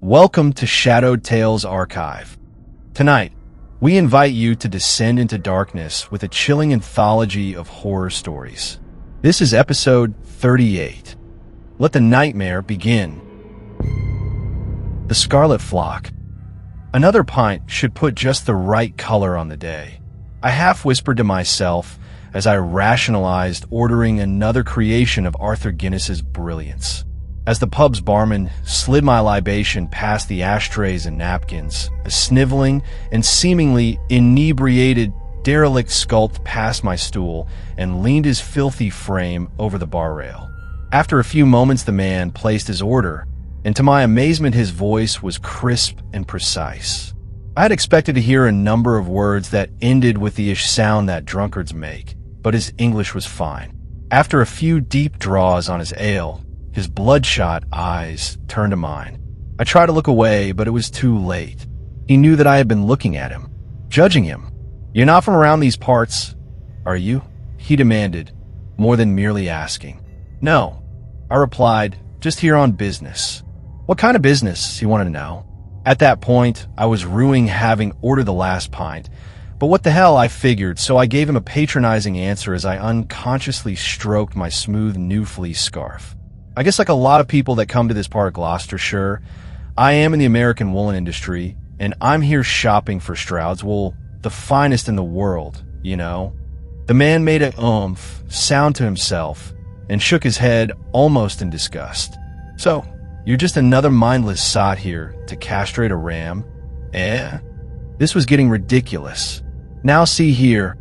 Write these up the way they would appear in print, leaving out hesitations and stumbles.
Welcome to Shadowed Tales Archive. Tonight, we invite you to descend into darkness with a chilling anthology of horror stories. This is episode 38. Let the nightmare begin. The Scarlet Flock. Another pint should put just the right color on the day. I half whispered to myself as I rationalized ordering another creation of Arthur Guinness's brilliance. As the pub's barman slid my libation past the ashtrays and napkins, a sniveling and seemingly inebriated derelict skulked past my stool and leaned his filthy frame over the bar rail. After a few moments, the man placed his order, and to my amazement, his voice was crisp and precise. I had expected to hear a number of words that ended with the ish sound that drunkards make, but his English was fine. After a few deep draws on his ale, his bloodshot eyes turned to mine. I tried to look away, but it was too late. He knew that I had been looking at him, judging him. "You're not from around these parts, are you?" he demanded, more than merely asking. "No," I replied, "just here on business." "What kind of business?" he wanted to know. At that point, I was ruing having ordered the last pint, but what the hell, I figured, so I gave him a patronizing answer as I unconsciously stroked my smooth new fleece scarf. I guess like a lot of people that come to this part of Gloucestershire, I am in the American woolen industry, and I'm here shopping for Stroud's wool, the finest in the world, you know. The man made a sound to himself and shook his head almost in disgust. "So, you're just another mindless sot here to castrate a ram, eh?" This was getting ridiculous. "Now see here,"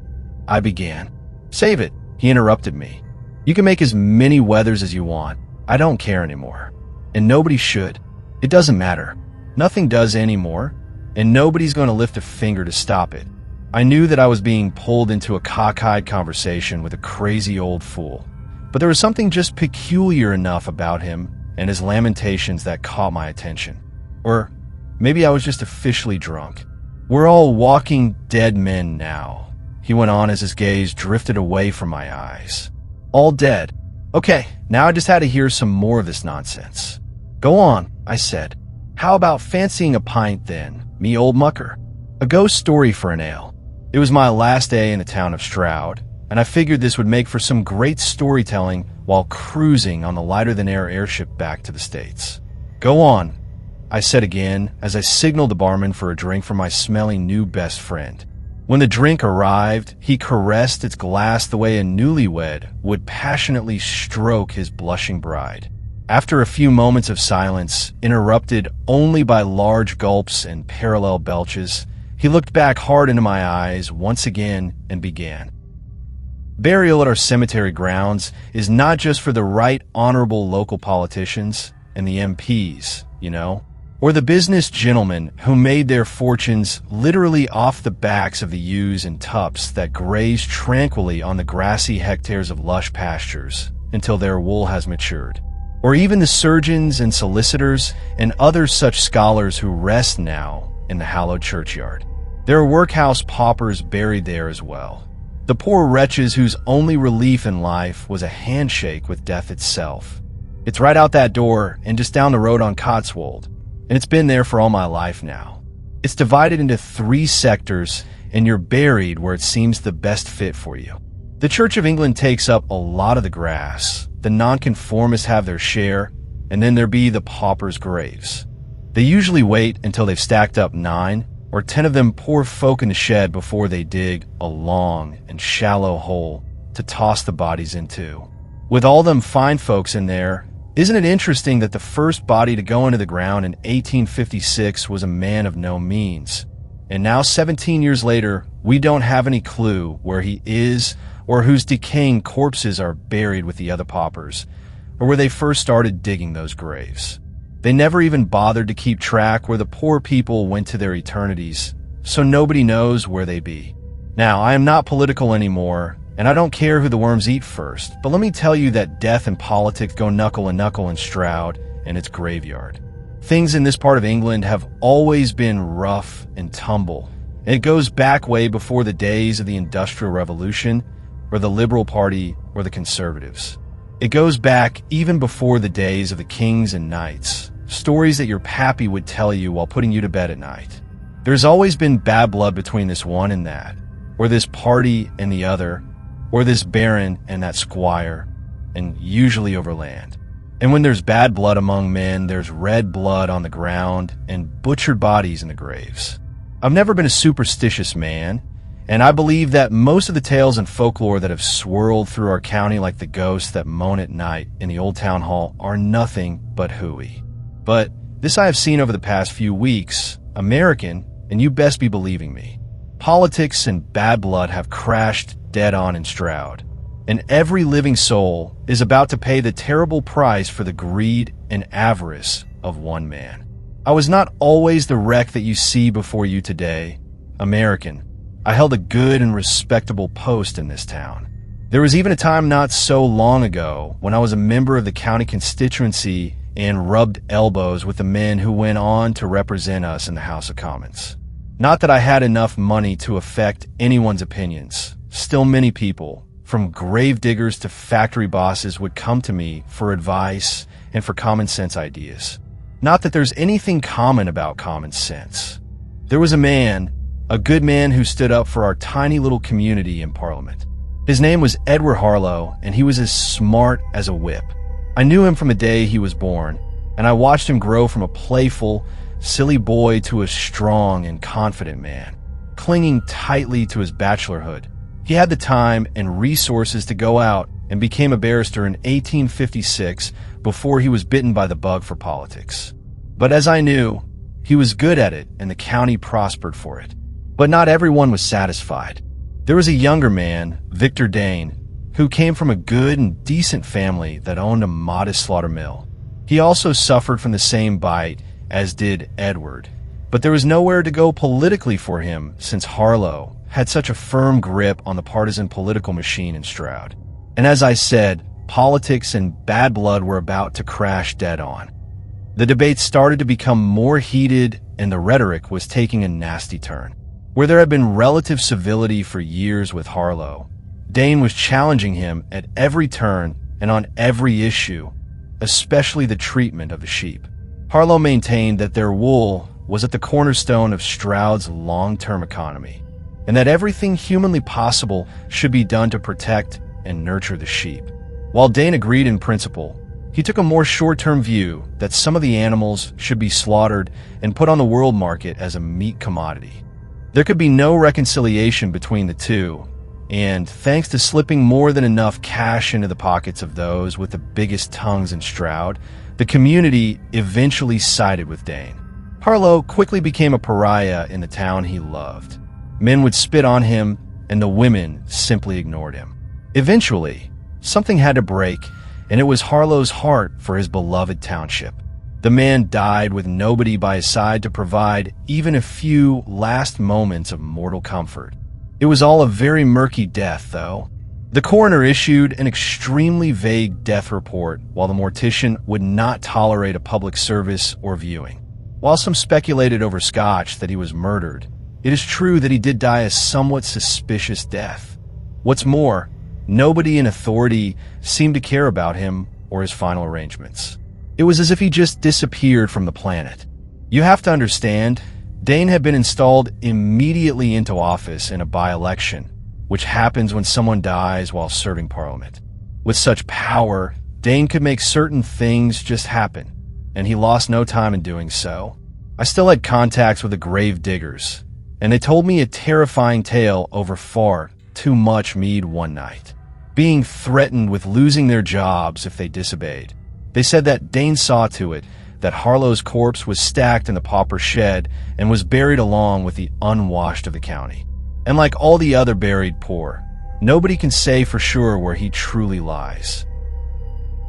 I began. "Save it," he interrupted me. "You can make as many weathers as you want. I don't care anymore. And nobody should. It doesn't matter. Nothing does anymore, and nobody's going to lift a finger to stop it." I knew that I was being pulled into a cockeyed conversation with a crazy old fool, but there was something just peculiar enough about him and his lamentations that caught my attention. Or maybe I was just officially drunk. "We're all walking dead men now," he went on as his gaze drifted away from my eyes. "All dead. Okay, now I just had to hear some more of this nonsense." "Go on," I said. "How about fancying a pint then, me old mucker? A ghost story for an ale." It was my last day in the town of Stroud, and I figured this would make for some great storytelling while cruising on the lighter-than-air airship back to the States. "Go on," I said again as I signaled the barman for a drink for my smelly new best friend. When the drink arrived, he caressed its glass the way a newlywed would passionately stroke his blushing bride. After a few moments of silence, interrupted only by large gulps and parallel belches, he looked back hard into my eyes once again and began. "Burial at our cemetery grounds is not just for the right honorable local politicians and the MPs, you know, or the business gentlemen who made their fortunes literally off the backs of the ewes and tups that graze tranquilly on the grassy hectares of lush pastures until their wool has matured, or even the surgeons and solicitors and other such scholars who rest now in the hallowed churchyard. There are workhouse paupers buried there as well, the poor wretches whose only relief in life was a handshake with death itself. It's right out that door and just down the road on Cotswold, and it's been there for all my life now. It's divided into 3 sectors, and you're buried where it seems the best fit for you. The Church of England takes up a lot of the grass, the nonconformists have their share, and then there be the paupers' graves. They usually wait until they've stacked up 9 or 10 of them poor folk in the shed before they dig a long and shallow hole to toss the bodies into. With all them fine folks in there, isn't it interesting that the first body to go into the ground in 1856 was a man of no means? And now 17 years later, we don't have any clue where he is or whose decaying corpses are buried with the other paupers, or where they first started digging those graves. They never even bothered to keep track where the poor people went to their eternities, so nobody knows where they be. Now, I am not political anymore, and I don't care who the worms eat first, but let me tell you that death and politics go knuckle and knuckle in Stroud and its graveyard. Things in this part of England have always been rough and tumble, and it goes back way before the days of the Industrial Revolution, or the Liberal Party, or the Conservatives. It goes back even before the days of the kings and knights, stories that your pappy would tell you while putting you to bed at night. There's always been bad blood between this one and that, or this party and the other, or this baron and that squire, and usually over land. And when there's bad blood among men, there's red blood on the ground and butchered bodies in the graves. I've never been a superstitious man, and I believe that most of the tales and folklore that have swirled through our county like the ghosts that moan at night in the old town hall are nothing but hooey. But this I have seen over the past few weeks, American, and you best be believing me. Politics and bad blood have crashed dead on in Stroud, and every living soul is about to pay the terrible price for the greed and avarice of one man. I was not always the wreck that you see before you today, American. I held a good and respectable post in this town. There was even a time not so long ago when I was a member of the county constituency and rubbed elbows with the men who went on to represent us in the House of Commons. Not that I had enough money to affect anyone's opinions. Still, many people, from grave diggers to factory bosses, would come to me for advice and for common sense ideas. Not that there's anything common about common sense. There was a man, a good man, who stood up for our tiny little community in Parliament. His name was Edward Harlow, and he was as smart as a whip. I knew him from the day he was born, and I watched him grow from a playful, silly boy to a strong and confident man, clinging tightly to his bachelorhood. He had the time and resources to go out and became a barrister in 1856 before he was bitten by the bug for politics. But as I knew, he was good at it and the county prospered for it. But not everyone was satisfied. There was a younger man, Victor Dane, who came from a good and decent family that owned a modest slaughter mill. He also suffered from the same bite as did Edward, but there was nowhere to go politically for him since Harlow had such a firm grip on the partisan political machine in Stroud. And as I said, politics and bad blood were about to crash dead on. The debates started to become more heated and the rhetoric was taking a nasty turn. Where there had been relative civility for years with Harlow, Dane was challenging him at every turn and on every issue, especially the treatment of the sheep. Harlow maintained that their wool was at the cornerstone of Stroud's long-term economy, and that everything humanly possible should be done to protect and nurture the sheep. While Dane agreed in principle, he took a more short-term view that some of the animals should be slaughtered and put on the world market as a meat commodity. There could be no reconciliation between the two, and thanks to slipping more than enough cash into the pockets of those with the biggest tongues in Stroud, the community eventually sided with Dane. Harlow quickly became a pariah in the town he loved. Men would spit on him, and the women simply ignored him. Eventually, something had to break, and it was Harlow's heart for his beloved township. The man died with nobody by his side to provide even a few last moments of mortal comfort. It was all a very murky death, though. The coroner issued an extremely vague death report, while the mortician would not tolerate a public service or viewing. While some speculated over scotch that he was murdered, it is true that he did die a somewhat suspicious death. What's more, nobody in authority seemed to care about him or his final arrangements. It was as if he just disappeared from the planet. You have to understand, Dane had been installed immediately into office in a by-election, which happens when someone dies while serving Parliament. With such power, Dane could make certain things just happen, and he lost no time in doing so. I still had contacts with the grave diggers, and they told me a terrifying tale over far too much mead one night, being threatened with losing their jobs if they disobeyed. They said that Dane saw to it that Harlow's corpse was stacked in the pauper shed and was buried along with the unwashed of the county. And like all the other buried poor, nobody can say for sure where he truly lies.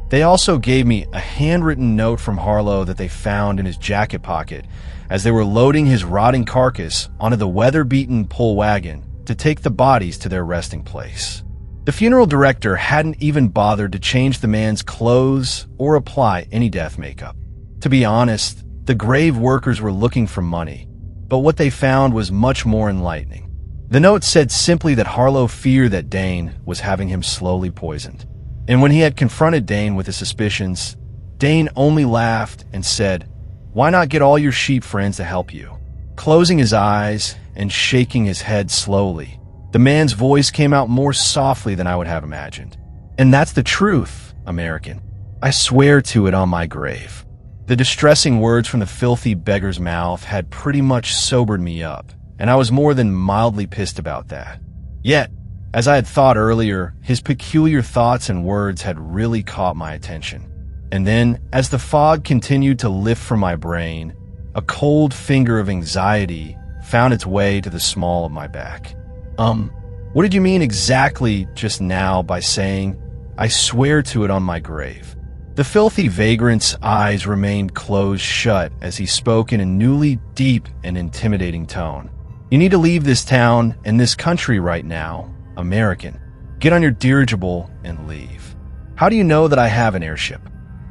They also gave me a handwritten note from Harlow that they found in his jacket pocket as they were loading his rotting carcass onto the weather-beaten pull wagon to take the bodies to their resting place. The funeral director hadn't even bothered to change the man's clothes or apply any death makeup. To be honest, the grave workers were looking for money, but what they found was much more enlightening. The note said simply that Harlow feared that Dane was having him slowly poisoned. And when he had confronted Dane with his suspicions, Dane only laughed and said, "Why not get all your sheep friends to help you?" Closing his eyes and shaking his head slowly, the man's voice came out more softly than I would have imagined. "And that's the truth, American. I swear to it on my grave." The distressing words from the filthy beggar's mouth had pretty much sobered me up, and I was more than mildly pissed about that. Yet, as I had thought earlier, his peculiar thoughts and words had really caught my attention. And then, as the fog continued to lift from my brain, a cold finger of anxiety found its way to the small of my back. What did you mean exactly just now by saying, "I swear to it on my grave"? The filthy vagrant's eyes remained closed shut as he spoke in a newly deep and intimidating tone. "You need to leave this town and this country right now, American. Get on your dirigible and leave." "How do you know that I have an airship?"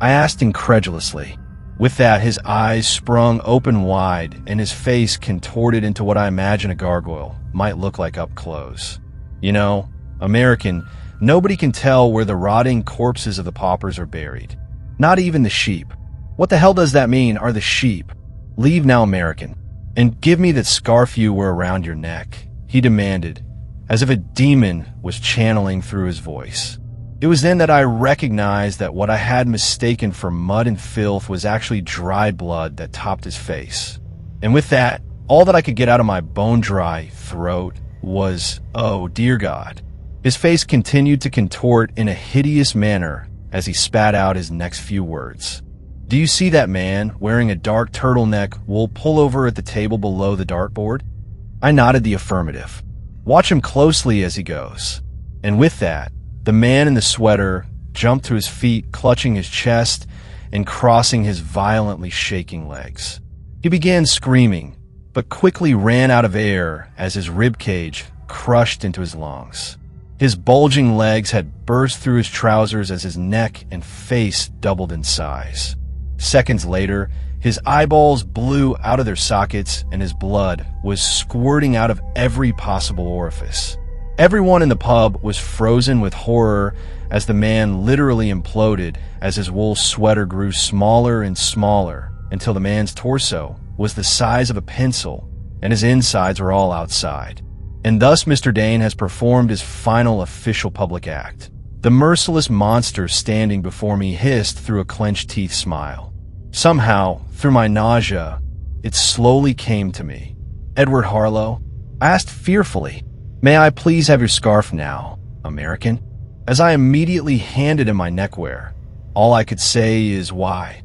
I asked incredulously. With that, his eyes sprung open wide and his face contorted into what I imagine a gargoyle might look like up close. "You know, American, nobody can tell where the rotting corpses of the paupers are buried. Not even the sheep." "What the hell does that mean, are the sheep?" "Leave now, American, and give me that scarf you wear around your neck," he demanded, as if a demon was channeling through his voice. It was then that I recognized that what I had mistaken for mud and filth was actually dried blood that topped his face. And with that, all that I could get out of my bone-dry throat was, "Oh, dear God." His face continued to contort in a hideous manner as he spat out his next few words. "Do you see that man wearing a dark turtleneck wool pullover at the table below the dartboard?" I nodded the affirmative. "Watch him closely as he goes." And with that, the man in the sweater jumped to his feet, clutching his chest and crossing his violently shaking legs. He began screaming, but quickly ran out of air as his ribcage crushed into his lungs. His bulging legs had burst through his trousers as his neck and face doubled in size. Seconds later, his eyeballs blew out of their sockets and his blood was squirting out of every possible orifice. Everyone in the pub was frozen with horror as the man literally imploded as his wool sweater grew smaller and smaller until the man's torso was the size of a pencil and his insides were all outside. And thus Mr. Dane has performed his final official public act. The merciless monster standing before me hissed through a clenched teeth smile. Somehow, through my nausea, it slowly came to me. "Edward Harlow?" I asked fearfully. "May I please have your scarf now, American?" As I immediately handed him my neckwear, all I could say is, "Why?"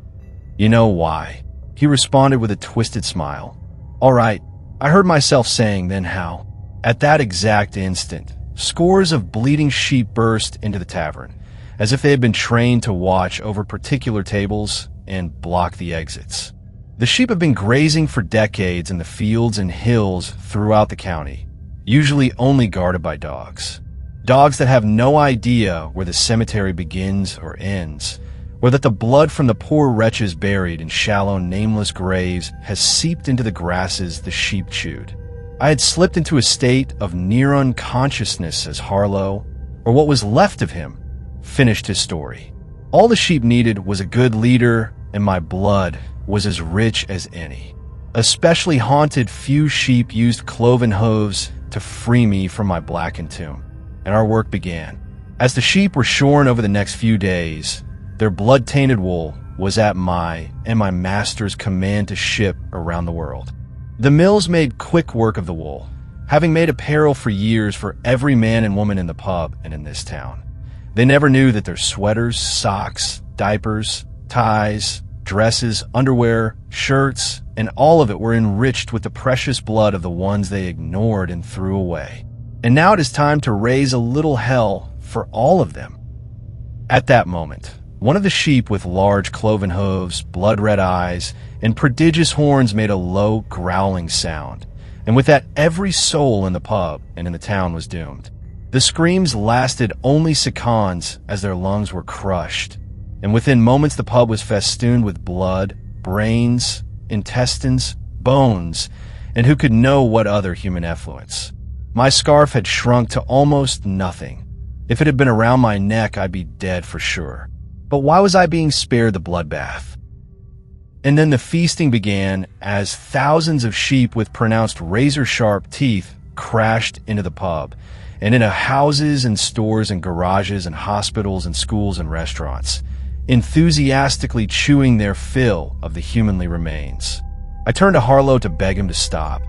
"You know why," he responded with a twisted smile. "All right," I heard myself saying, "then how?" At that exact instant, scores of bleeding sheep burst into the tavern, as if they had been trained to watch over particular tables and block the exits. The sheep have been grazing for decades in the fields and hills throughout the county, usually only guarded by dogs. Dogs that have no idea where the cemetery begins or ends, or that the blood from the poor wretches buried in shallow, nameless graves has seeped into the grasses the sheep chewed. I had slipped into a state of near unconsciousness as Harlow, or what was left of him, finished his story. All the sheep needed was a good leader, and my blood was as rich as any. A specially haunted few sheep used cloven hooves to free me from my blackened tomb, and our work began. As the sheep were shorn over the next few days, their blood-tainted wool was at my and my master's command to ship around the world. The mills made quick work of the wool, having made apparel for years for every man and woman in the pub and in this town. They never knew that their sweaters, socks, diapers, ties, dresses, underwear, shirts, and all of it were enriched with the precious blood of the ones they ignored and threw away. And now it is time to raise a little hell for all of them. At that moment, one of the sheep with large cloven hooves, blood-red eyes, and prodigious horns made a low, growling sound, and with that every soul in the pub and in the town was doomed. The screams lasted only seconds as their lungs were crushed, and within moments the pub was festooned with blood, brains, intestines, bones, and who could know what other human effluence. My scarf had shrunk to almost nothing. If it had been around my neck, I'd be dead for sure. But why was I being spared the bloodbath? And then the feasting began as thousands of sheep with pronounced razor-sharp teeth crashed into the pub, and into houses and stores and garages and hospitals and schools and restaurants, enthusiastically chewing their fill of the humanly remains. I turned to Harlow to beg him to stop,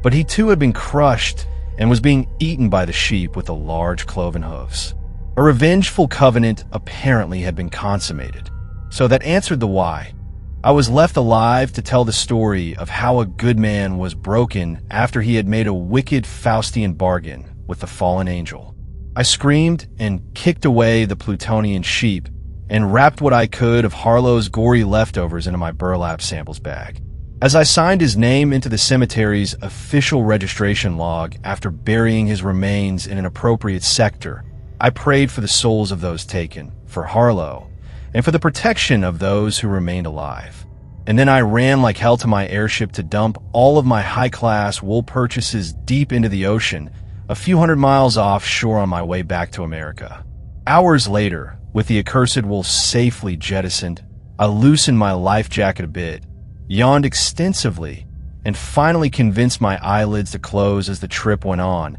but he too had been crushed and was being eaten by the sheep with the large cloven hooves. A revengeful covenant apparently had been consummated, so that answered the why. I was left alive to tell the story of how a good man was broken after he had made a wicked Faustian bargain with the fallen angel. I screamed and kicked away the Plutonian sheep and wrapped what I could of Harlow's gory leftovers into my burlap samples bag. As I signed his name into the cemetery's official registration log after burying his remains in an appropriate sector, I prayed for the souls of those taken, for Harlow, and for the protection of those who remained alive. And then I ran like hell to my airship to dump all of my high-class wool purchases deep into the ocean, a few hundred miles offshore on my way back to America. Hours later, with the accursed wool safely jettisoned, I loosened my life jacket a bit, yawned extensively, and finally convinced my eyelids to close as the trip went on,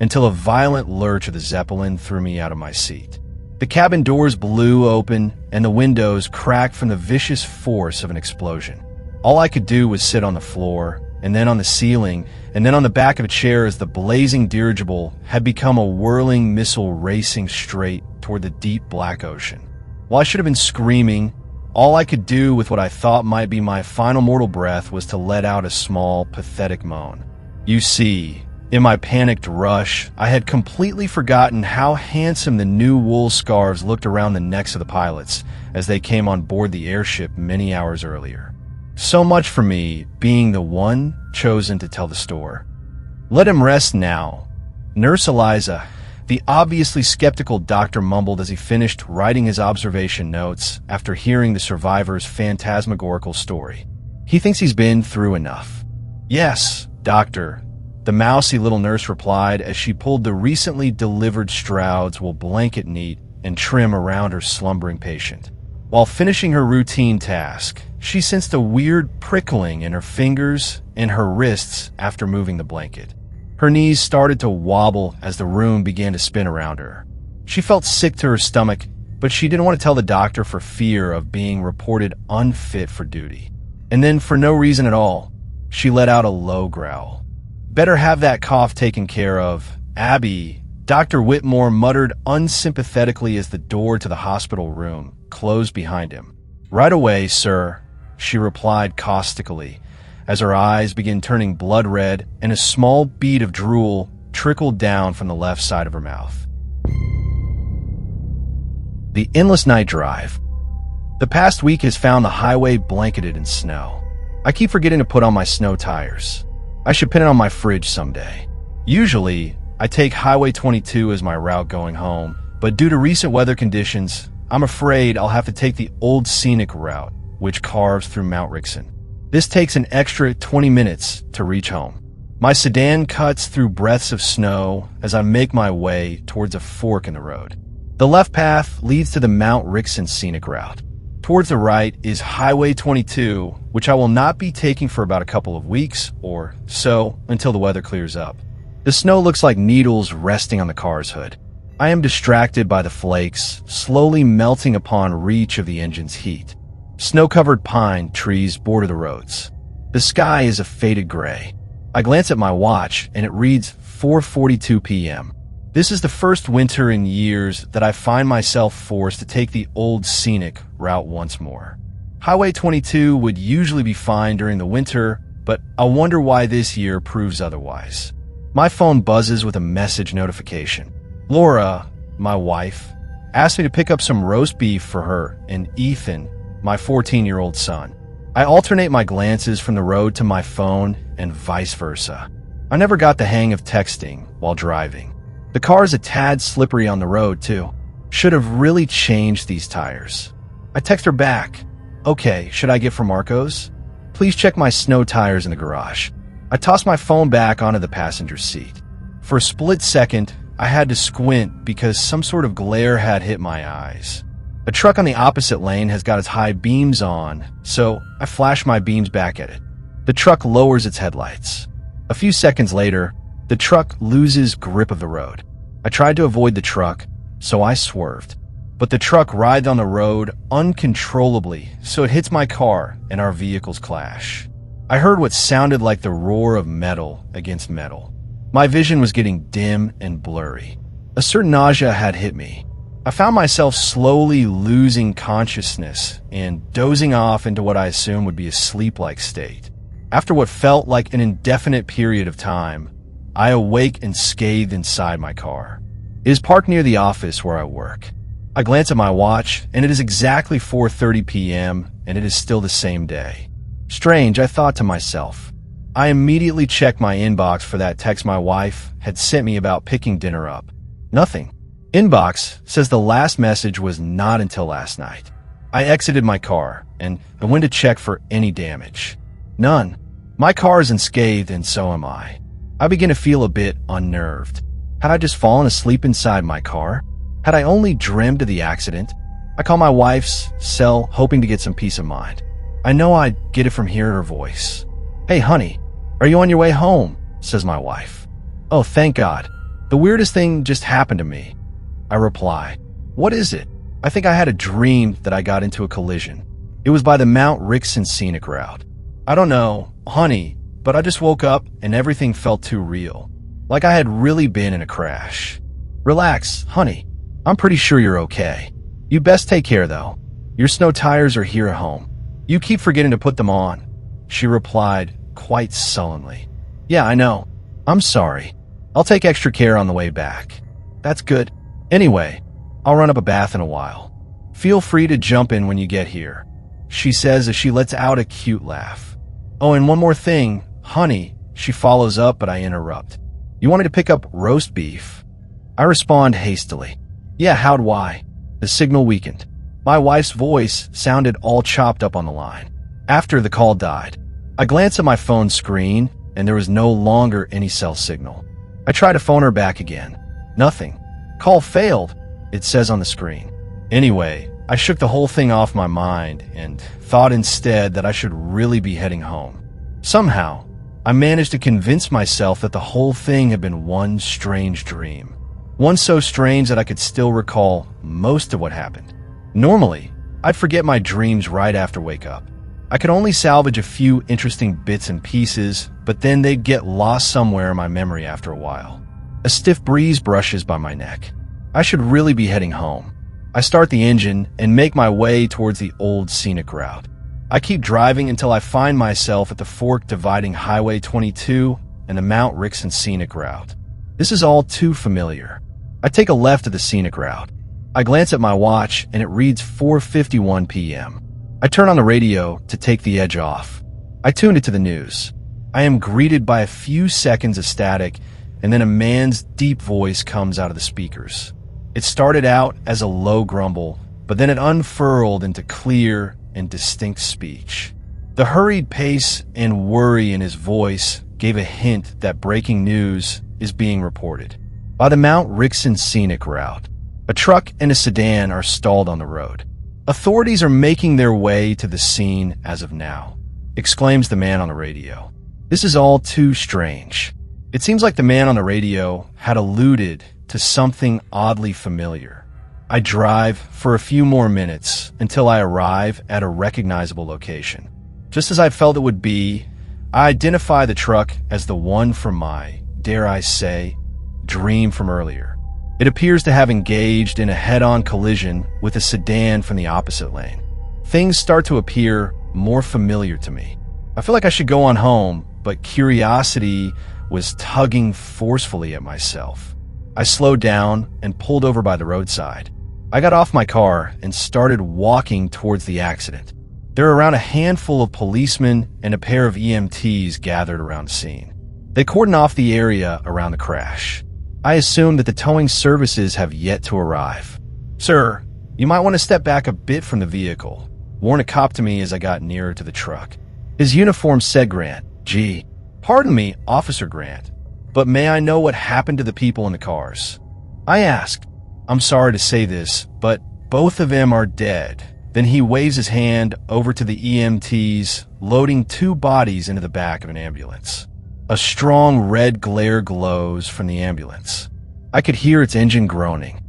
until a violent lurch of the Zeppelin threw me out of my seat. The cabin doors blew open, and the windows cracked from the vicious force of an explosion. All I could do was sit on the floor, and then on the ceiling, and then on the back of a chair as the blazing dirigible had become a whirling missile racing straight toward the deep black ocean. While I should have been screaming, all I could do with what I thought might be my final mortal breath was to let out a small, pathetic moan. You see, in my panicked rush, I had completely forgotten how handsome the new wool scarves looked around the necks of the pilots as they came on board the airship many hours earlier. So much for me being the one chosen to tell the story. Let him rest now. Nurse Eliza, the obviously skeptical doctor, mumbled as he finished writing his observation notes after hearing the survivor's phantasmagorical story. He thinks he's been through enough. Yes, doctor, the mousy little nurse replied as she pulled the recently delivered Strouds wool blanket neat and trim around her slumbering patient. While finishing her routine task, she sensed a weird prickling in her fingers and her wrists after moving the blanket. Her knees started to wobble as the room began to spin around her. She felt sick to her stomach, but she didn't want to tell the doctor for fear of being reported unfit for duty. And then, for no reason at all, she let out a low growl. Better have that cough taken care of, Abby, Dr. Whitmore muttered unsympathetically as the door to the hospital room closed behind him. Right away, sir, she replied caustically, as her eyes began turning blood red and a small bead of drool trickled down from the left side of her mouth. The endless night drive. The past week has found the highway blanketed in snow. I keep forgetting to put on my snow tires. I should pin it on my fridge someday. Usually, I take Highway 22 as my route going home, but due to recent weather conditions, I'm afraid I'll have to take the old scenic route, which carves through Mount Rixon. This takes an extra 20 minutes to reach home. My sedan cuts through breaths of snow as I make my way towards a fork in the road. The left path leads to the Mount Rixon scenic route. Towards the right is Highway 22, which I will not be taking for about a couple of weeks or so until the weather clears up. The snow looks like needles resting on the car's hood. I am distracted by the flakes slowly melting upon reach of the engine's heat. Snow-covered pine trees border the roads. The sky is a faded gray. I glance at my watch and it reads 4:42 p.m. This is the first winter in years that I find myself forced to take the old scenic route once more. Highway 22 would usually be fine during the winter, but I wonder why this year proves otherwise. My phone buzzes with a message notification. Laura, my wife, asked me to pick up some roast beef for her and Ethan, my 14-year-old son. I alternate my glances from the road to my phone and vice versa. I never got the hang of texting while driving. The car is a tad slippery on the road, too. Should have really changed these tires. I text her back. Okay, should I get from Marco's? Please check my snow tires in the garage. I toss my phone back onto the passenger seat. For a split second, I had to squint because some sort of glare had hit my eyes. A truck on the opposite lane has got its high beams on, so I flash my beams back at it. The truck lowers its headlights. A few seconds later, the truck loses grip of the road. I tried to avoid the truck, so I swerved. But the truck rides on the road uncontrollably, so it hits my car and our vehicles clash. I heard what sounded like the roar of metal against metal. My vision was getting dim and blurry. A certain nausea had hit me. I found myself slowly losing consciousness and dozing off into what I assumed would be a sleep-like state. After what felt like an indefinite period of time, I awake and scathed inside my car. It is parked near the office where I work. I glance at my watch, and it is exactly 4:30 p.m., and it is still the same day. Strange, I thought to myself. I immediately checked my inbox for that text my wife had sent me about picking dinner up. Nothing. Inbox says the last message was not until last night. I exited my car and went to check for any damage. None. My car is unscathed, and so am I. I begin to feel a bit unnerved. Had I just fallen asleep inside my car? Had I only dreamed of the accident? I call my wife's cell, hoping to get some peace of mind. I know I'd get it from hearing her voice. "Hey, honey, are you on your way home?" says my wife. "Oh, thank God. The weirdest thing just happened to me." I reply, "What is it?" I think I had a dream that I got into a collision. It was by the Mount Rixon scenic route. I don't know, honey, but I just woke up and everything felt too real. Like I had really been in a crash. "Relax, honey. I'm pretty sure you're okay. You best take care, though. Your snow tires are here at home. You keep forgetting to put them on," she replied quite sullenly. "Yeah, I know. I'm sorry. I'll take extra care on the way back." "That's good. Anyway, I'll run up a bath in a while. Feel free to jump in when you get here," she says as she lets out a cute laugh. "Oh, and one more thing, honey," she follows up, but I interrupt. "You wanted to pick up roast beef?" I respond hastily. "Yeah, how'd why?" The signal weakened. My wife's voice sounded all chopped up on the line. After the call died, I glanced at my phone screen, and there was no longer any cell signal. I tried to phone her back again. Nothing. "Call failed," it says on the screen. Anyway, I shook the whole thing off my mind and thought instead that I should really be heading home. Somehow, I managed to convince myself that the whole thing had been one strange dream. One so strange that I could still recall most of what happened. Normally, I'd forget my dreams right after wake up. I could only salvage a few interesting bits and pieces, but then they'd get lost somewhere in my memory after a while. A stiff breeze brushes by my neck. I should really be heading home. I start the engine and make my way towards the old scenic route. I keep driving until I find myself at the fork dividing Highway 22 and the Mount Rixon scenic route. This is all too familiar. I take a left of the scenic route. I glance at my watch and it reads 4:51 p.m. I turn on the radio to take the edge off. I tune it to the news. I am greeted by a few seconds of static, and then a man's deep voice comes out of the speakers. It started out as a low grumble, but then it unfurled into clear and distinct speech. The hurried pace and worry in his voice gave a hint that breaking news is being reported. By the Mount Rixon scenic route, a truck and a sedan are stalled on the road. "Authorities are making their way to the scene as of now," exclaims the man on the radio. This is all too strange. It seems like the man on the radio had alluded to something oddly familiar. I drive for a few more minutes until I arrive at a recognizable location. Just as I felt it would be, I identify the truck as the one from my, dare I say, dream from earlier. It appears to have engaged in a head-on collision with a sedan from the opposite lane. Things start to appear more familiar to me. I feel like I should go on home, but curiosity was tugging forcefully at myself. I slowed down and pulled over by the roadside. I got off my car and started walking towards the accident. There were around a handful of policemen and a pair of EMTs gathered around the scene. They cordoned off the area around the crash. I assume that the towing services have yet to arrive. "Sir, you might want to step back a bit from the vehicle," warned a cop to me as I got nearer to the truck. His uniform said Grant. "Gee, pardon me, Officer Grant, but may I know what happened to the people in the cars?" I asked. "I'm sorry to say this, but both of them are dead. Then he waves his hand over to the EMTs, loading 2 bodies into the back of an ambulance. A strong red glare glows from the ambulance. I could hear its engine groaning.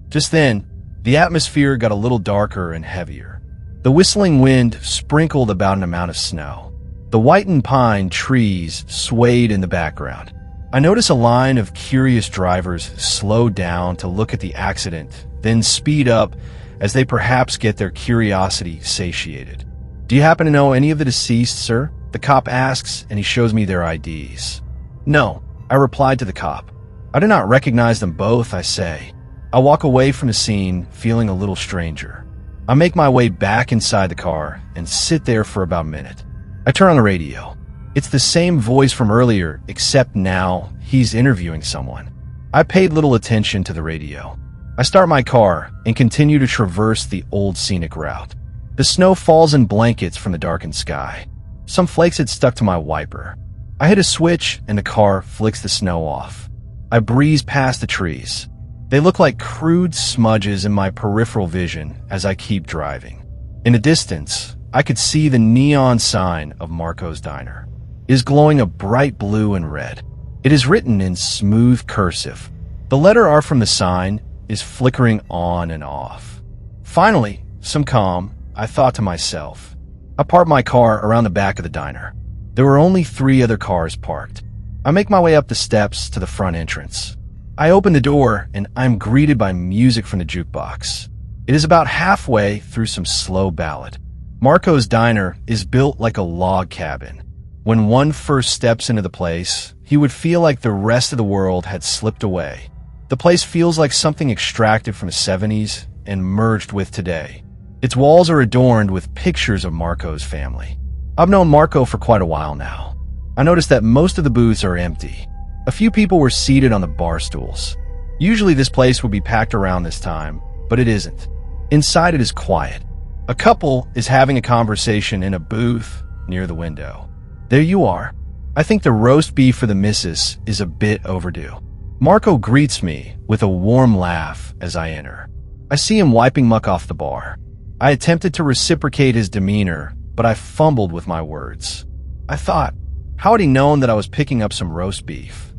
Just then, the atmosphere got a little darker and heavier. The whistling wind sprinkled about an amount of snow. The whitened pine trees swayed in the background. I notice a line of curious drivers slow down to look at the accident, then speed up as they perhaps get their curiosity satiated. "Do you happen to know any of the deceased, sir?" the cop asks, and he shows me their IDs. "No," I replied to the cop. "I do not recognize them both," I say. I walk away from the scene, feeling a little stranger. I make my way back inside the car and sit there for about a minute. I turn on the radio. It's the same voice from earlier, except now he's interviewing someone. I paid little attention to the radio. I start my car and continue to traverse the old scenic route. The snow falls in blankets from the darkened sky. Some flakes had stuck to my wiper. I hit a switch and the car flicks the snow off. I breeze past the trees. They look like crude smudges in my peripheral vision as I keep driving. In the distance, I could see the neon sign of Marco's Diner. It is glowing a bright blue and red. It is written in smooth cursive. The letter R from the sign is flickering on and off. Finally, some calm, I thought to myself. I parked my car around the back of the diner. There were only 3 other cars parked. I make my way up the steps to the front entrance. I open the door and I'm greeted by music from the jukebox. It is about halfway through some slow ballad. Marco's Diner is built like a log cabin. When one first steps into the place, he would feel like the rest of the world had slipped away. The place feels like something extracted from the 70s and merged with today. Its walls are adorned with pictures of Marco's family. I've known Marco for quite a while now. I noticed that most of the booths are empty. A few people were seated on the bar stools. Usually this place would be packed around this time, but it isn't. Inside it is quiet. A couple is having a conversation in a booth near the window. There you are. I think the roast beef for the missus is a bit overdue. Marco greets me with a warm laugh as I enter. I see him wiping muck off the bar. I attempted to reciprocate his demeanor, but I fumbled with my words. I thought, how had he known that I was picking up some roast beef?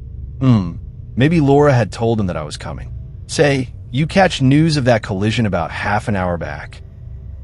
Maybe Laura had told him that I was coming. Say, you catch news of that collision about half an hour back?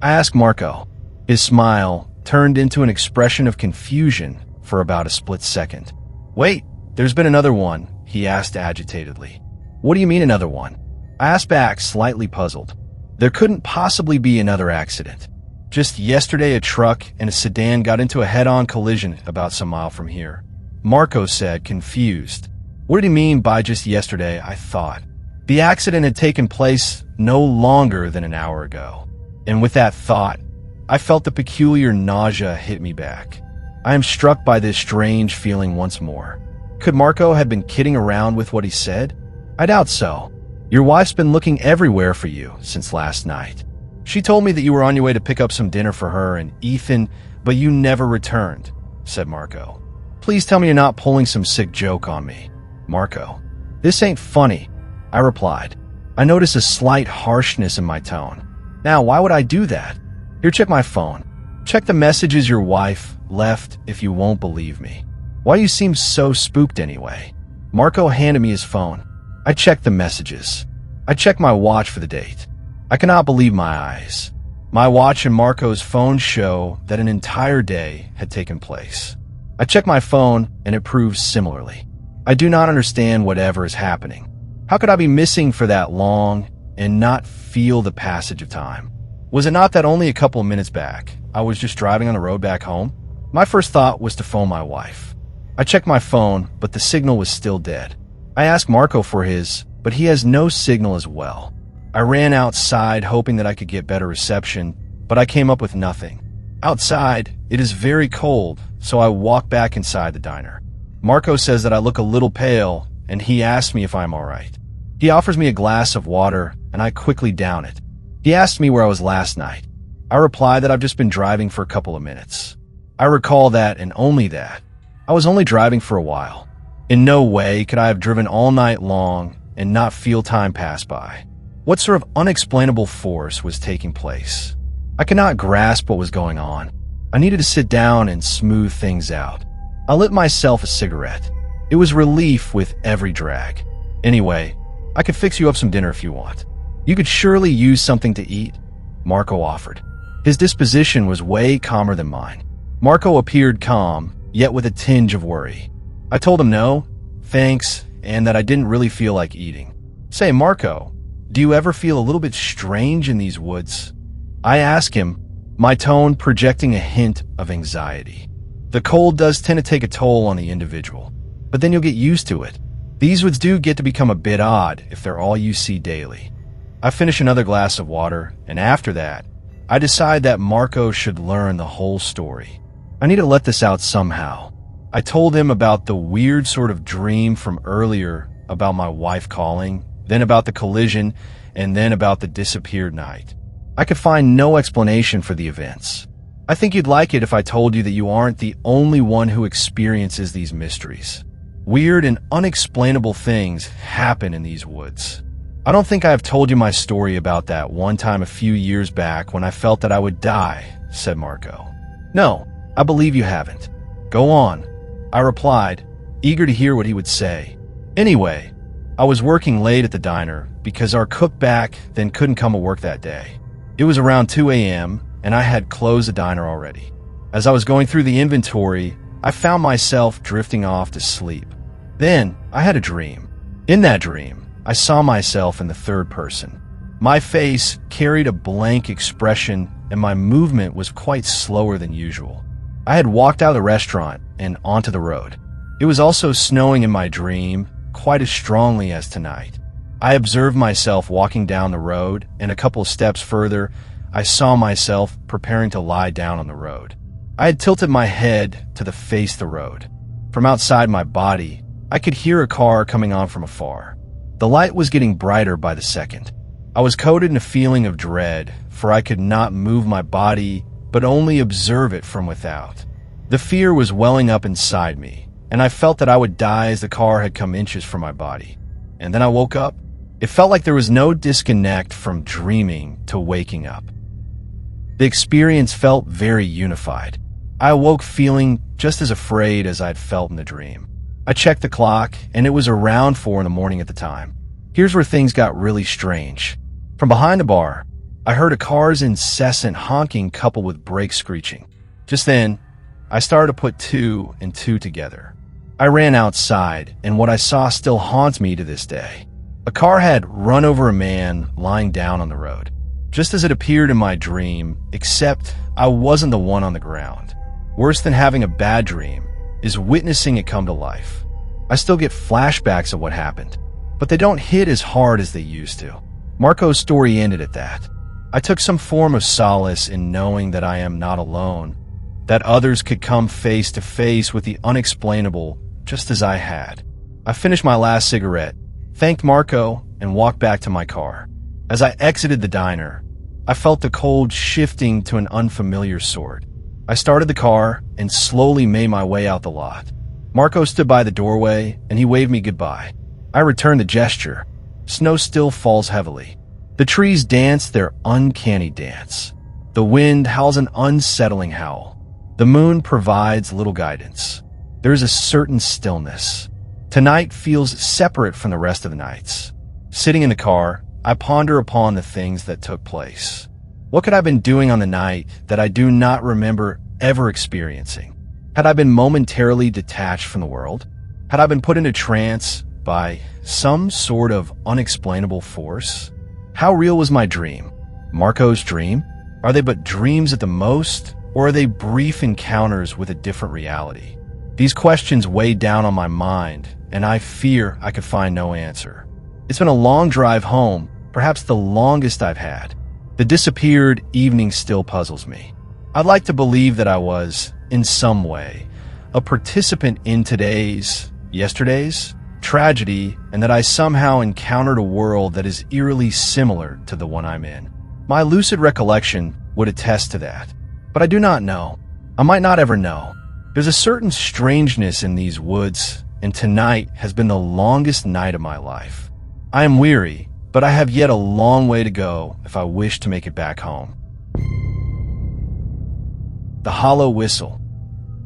I asked Marco. His smile turned into an expression of confusion for about a split second. Wait, there's been another one, he asked agitatedly. What do you mean another one? I asked back, slightly puzzled. There couldn't possibly be another accident. Just yesterday, a truck and a sedan got into a head-on collision about some mile from here. Marco said, confused. What did he mean by just yesterday, I thought. The accident had taken place no longer than an hour ago. And with that thought, I felt the peculiar nausea hit me back. I am struck by this strange feeling once more. Could Marco have been kidding around with what he said? I doubt so. Your wife's been looking everywhere for you since last night. She told me that you were on your way to pick up some dinner for her and Ethan, but you never returned, said Marco. Please tell me you're not pulling some sick joke on me. Marco, this ain't funny, I replied. I noticed a slight harshness in my tone. Now, why would I do that? Here, check my phone. Check the messages your wife left if you won't believe me. Why you seem so spooked anyway? Marco handed me his phone. I checked the messages. I checked my watch for the date. I cannot believe my eyes. My watch and Marco's phone show that an entire day had taken place. I checked my phone and it proves similarly. I do not understand whatever is happening. How could I be missing for that long and not feel the passage of time? Was it not that only a couple of minutes back, I was just driving on the road back home? My first thought was to phone my wife. I checked my phone, but the signal was still dead. I asked Marco for his, but he has no signal as well. I ran outside hoping that I could get better reception, but I came up with nothing. Outside, it is very cold, so I walk back inside the diner. Marco says that I look a little pale, and he asks me if I'm all right. He offers me a glass of water, and I quickly down it. He asked me where I was last night. I reply that I've just been driving for a couple of minutes. I recall that, and only that. I was only driving for a while. In no way could I have driven all night long and not feel time pass by. What sort of unexplainable force was taking place? I could not grasp what was going on. I needed to sit down and smooth things out. I lit myself a cigarette. It was relief with every drag. Anyway, I could fix you up some dinner if you want. You could surely use something to eat, Marco offered. His disposition was way calmer than mine. Marco appeared calm, yet with a tinge of worry. I told him no, thanks, and that I didn't really feel like eating. Say, Marco, do you ever feel a little bit strange in these woods? I asked him, my tone projecting a hint of anxiety. The cold does tend to take a toll on the individual, but then you'll get used to it. These woods do get to become a bit odd if they're all you see daily. I finish another glass of water, and after that, I decide that Marco should learn the whole story. I need to let this out somehow. I told him about the weird sort of dream from earlier about my wife calling, then about the collision, and then about the disappeared night. I could find no explanation for the events. I think you'd like it if I told you that you aren't the only one who experiences these mysteries. Weird and unexplainable things happen in these woods. I don't think I have told you my story about that one time a few years back when I felt that I would die, said Marco. No, I believe you haven't. Go on, I replied, eager to hear what he would say. Anyway, I was working late at the diner because our cook back then couldn't come to work that day. It was around 2 a.m. and I had closed the diner already. As I was going through the inventory, I found myself drifting off to sleep. Then I had a dream. In that dream, I saw myself in the third person. My face carried a blank expression and my movement was quite slower than usual. I had walked out of the restaurant and onto the road. It was also snowing in my dream, quite as strongly as tonight. I observed myself walking down the road, and a couple of steps further, I saw myself preparing to lie down on the road. I had tilted my head to face the road. From outside my body, I could hear a car coming on from afar. The light was getting brighter by the second. I was coated in a feeling of dread, for I could not move my body, but only observe it from without. The fear was welling up inside me, and I felt that I would die as the car had come inches from my body. And then I woke up. It felt like there was no disconnect from dreaming to waking up. The experience felt very unified. I awoke feeling just as afraid as I'd felt in the dream. I checked the clock, and it was around 4 in the morning at the time. Here's where things got really strange. From behind the bar, I heard a car's incessant honking coupled with brakes screeching. Just then, I started to put 2 and 2 together. I ran outside, and what I saw still haunts me to this day. A car had run over a man lying down on the road, just as it appeared in my dream, except I wasn't the one on the ground. Worse than having a bad dream is witnessing it come to life. I still get flashbacks of what happened, but they don't hit as hard as they used to. Marco's story ended at that. I took some form of solace in knowing that I am not alone, that others could come face to face with the unexplainable just as I had. I finished my last cigarette, thanked Marco, and walked back to my car. As I exited the diner, I felt the cold shifting to an unfamiliar sort. I started the car and slowly made my way out the lot. Marco stood by the doorway and he waved me goodbye. I returned the gesture. Snow still falls heavily. The trees dance their uncanny dance. The wind howls an unsettling howl. The moon provides little guidance. There is a certain stillness. Tonight feels separate from the rest of the nights. Sitting in the car, I ponder upon the things that took place. What could I have been doing on the night that I do not remember ever experiencing? Had I been momentarily detached from the world? Had I been put into trance by some sort of unexplainable force? How real was my dream? Marco's dream? Are they but dreams at the most, or are they brief encounters with a different reality? These questions weighed down on my mind, and I fear I could find no answer. It's been a long drive home, perhaps the longest I've had. The disappeared evening still puzzles me. I'd like to believe that I was, in some way, a participant in yesterday's tragedy, and that I somehow encountered a world that is eerily similar to the one I'm in. My lucid recollection would attest to that, but I do not know. I might not ever know. There's a certain strangeness in these woods, and tonight has been the longest night of my life. I am weary, but I have yet a long way to go if I wish to make it back home. The hollow whistle.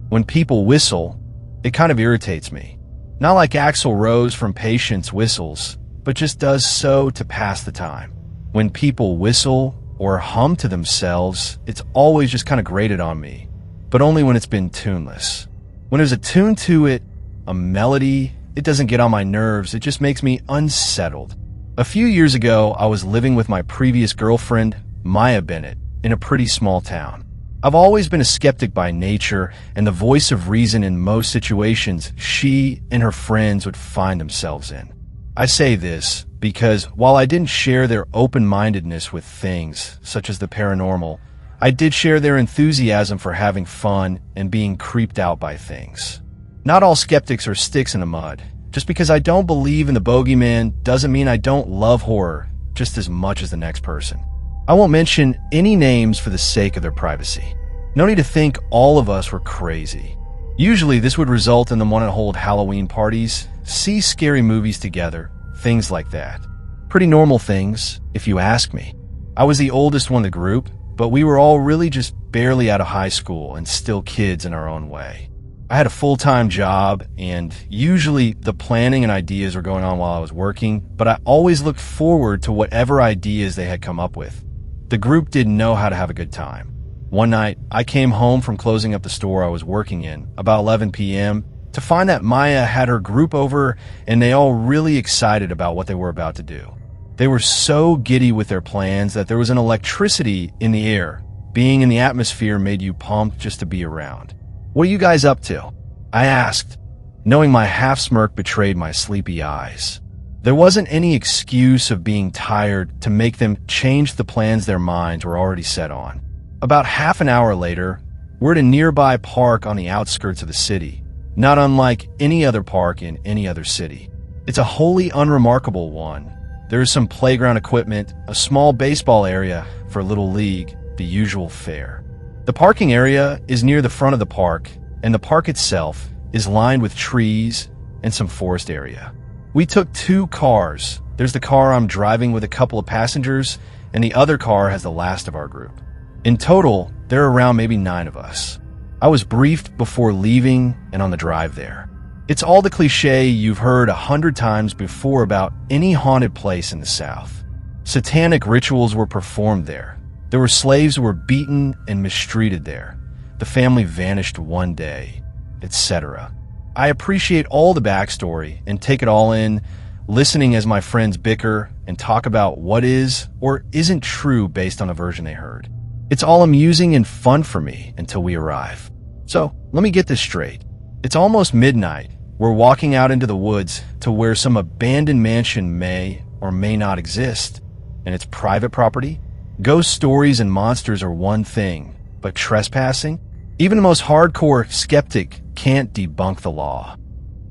When people whistle, it kind of irritates me. Not like Axl Rose from Patience whistles, but just does so to pass the time. When people whistle or hum to themselves, it's always just kind of grated on me, but only when it's been tuneless. When there's a tune to it, a melody, it doesn't get on my nerves, it just makes me unsettled. A few years ago, I was living with my previous girlfriend, Maya Bennett, in a pretty small town. I've always been a skeptic by nature, and the voice of reason in most situations she and her friends would find themselves in. I say this because while I didn't share their open-mindedness with things, such as the paranormal, I did share their enthusiasm for having fun and being creeped out by things. Not all skeptics are sticks in the mud. Just because I don't believe in the bogeyman doesn't mean I don't love horror just as much as the next person. I won't mention any names for the sake of their privacy. No need to think all of us were crazy. Usually this would result in them wanting to hold Halloween parties, see scary movies together, things like that. Pretty normal things, if you ask me. I was the oldest one in the group, but we were all really just barely out of high school and still kids in our own way. I had a full-time job, and usually the planning and ideas were going on while I was working, but I always looked forward to whatever ideas they had come up with. The group didn't know how to have a good time. One night, I came home from closing up the store I was working in, about 11 p.m., to find that Maya had her group over, and they all really excited about what they were about to do. They were so giddy with their plans that there was an electricity in the air. Being in the atmosphere made you pumped just to be around. "What are you guys up to?" I asked, knowing my half-smirk betrayed my sleepy eyes. There wasn't any excuse of being tired to make them change the plans their minds were already set on. About half an hour later, we're at a nearby park on the outskirts of the city, not unlike any other park in any other city. It's a wholly unremarkable one. There is some playground equipment, a small baseball area for Little League, the usual fare. The parking area is near the front of the park, and the park itself is lined with trees and some forest area. We took 2 cars. There's the car I'm driving with a couple of passengers, and the other car has the last of our group. In total, there are around maybe 9 of us. I was briefed before leaving and on the drive there. It's all the cliche you've heard 100 times before about any haunted place in the South. Satanic rituals were performed there. There were slaves who were beaten and mistreated there. The family vanished one day, etc. I appreciate all the backstory and take it all in, listening as my friends bicker and talk about what is or isn't true based on a version they heard. It's all amusing and fun for me until we arrive. So, let me get this straight. It's almost midnight. We're walking out into the woods to where some abandoned mansion may or may not exist, and it's private property. Ghost stories and monsters are one thing, but trespassing? Even the most hardcore skeptic can't debunk the law.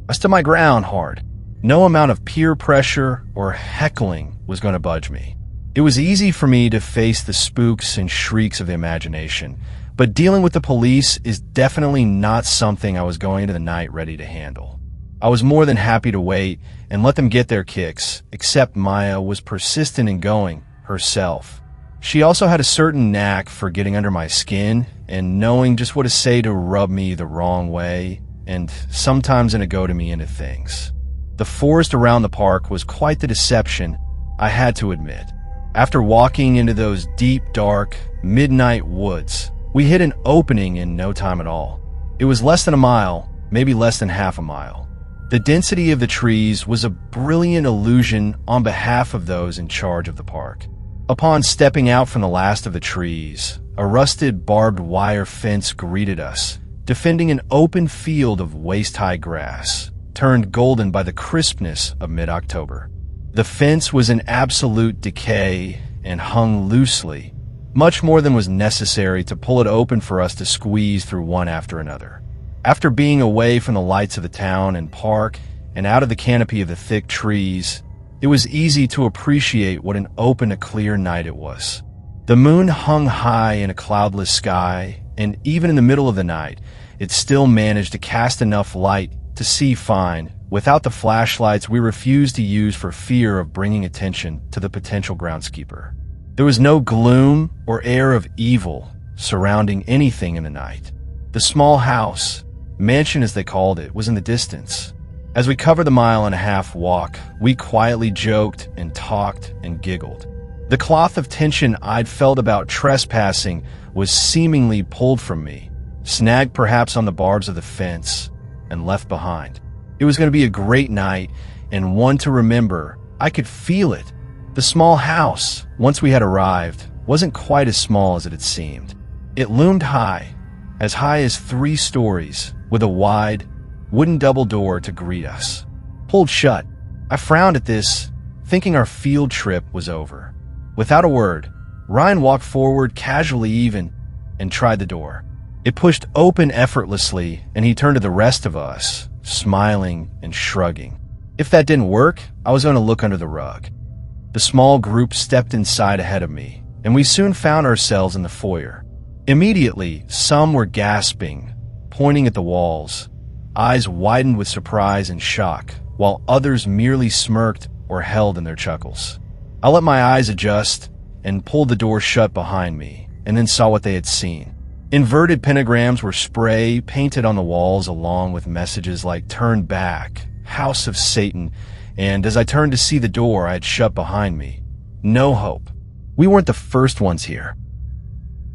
I stood my ground hard. No amount of peer pressure or heckling was going to budge me. It was easy for me to face the spooks and shrieks of the imagination, but dealing with the police is definitely not something I was going into the night ready to handle. I was more than happy to wait and let them get their kicks, except Maya was persistent in going herself. She also had a certain knack for getting under my skin and knowing just what to say to rub me the wrong way, and sometimes in a go-to-me into things. The forest around the park was quite the deception, I had to admit. After walking into those deep, dark, midnight woods, we hit an opening in no time at all. It was less than a mile, maybe less than half a mile. The density of the trees was a brilliant illusion on behalf of those in charge of the park. Upon stepping out from the last of the trees, a rusted barbed wire fence greeted us, defending an open field of waist-high grass, turned golden by the crispness of mid-October. The fence was in absolute decay and hung loosely, much more than was necessary to pull it open for us to squeeze through one after another. After being away from the lights of the town and park and out of the canopy of the thick trees, it was easy to appreciate what an open, a clear night it was. The moon hung high in a cloudless sky, and even in the middle of the night, it still managed to cast enough light to see fine. Without the flashlights we refused to use for fear of bringing attention to the potential groundskeeper. There was no gloom or air of evil surrounding anything in the night. The small house, mansion as they called it, was in the distance. As we covered the 1.5-mile walk, we quietly joked and talked and giggled. The cloth of tension I'd felt about trespassing was seemingly pulled from me, snagged perhaps on the barbs of the fence, and left behind. It was going to be a great night and one to remember. I could feel it. The small house, once we had arrived, wasn't quite as small as it had seemed. It loomed high as 3 stories, with a wide, wooden double door to greet us. Pulled shut. I frowned at this, thinking our field trip was over. Without a word, Ryan walked forward casually even and tried the door. It pushed open effortlessly, and he turned to the rest of us, smiling and shrugging. If that didn't work, I was going to look under the rug. The small group stepped inside ahead of me, and we soon found ourselves in the foyer. Immediately, some were gasping, pointing at the walls. Eyes widened with surprise and shock, while others merely smirked or held in their chuckles. I let my eyes adjust and pulled the door shut behind me, and then saw what they had seen. Inverted pentagrams were spray painted on the walls, along with messages like "Turn back," "House of Satan," and as I turned to see the door I had shut behind me, "No hope." We weren't the first ones here.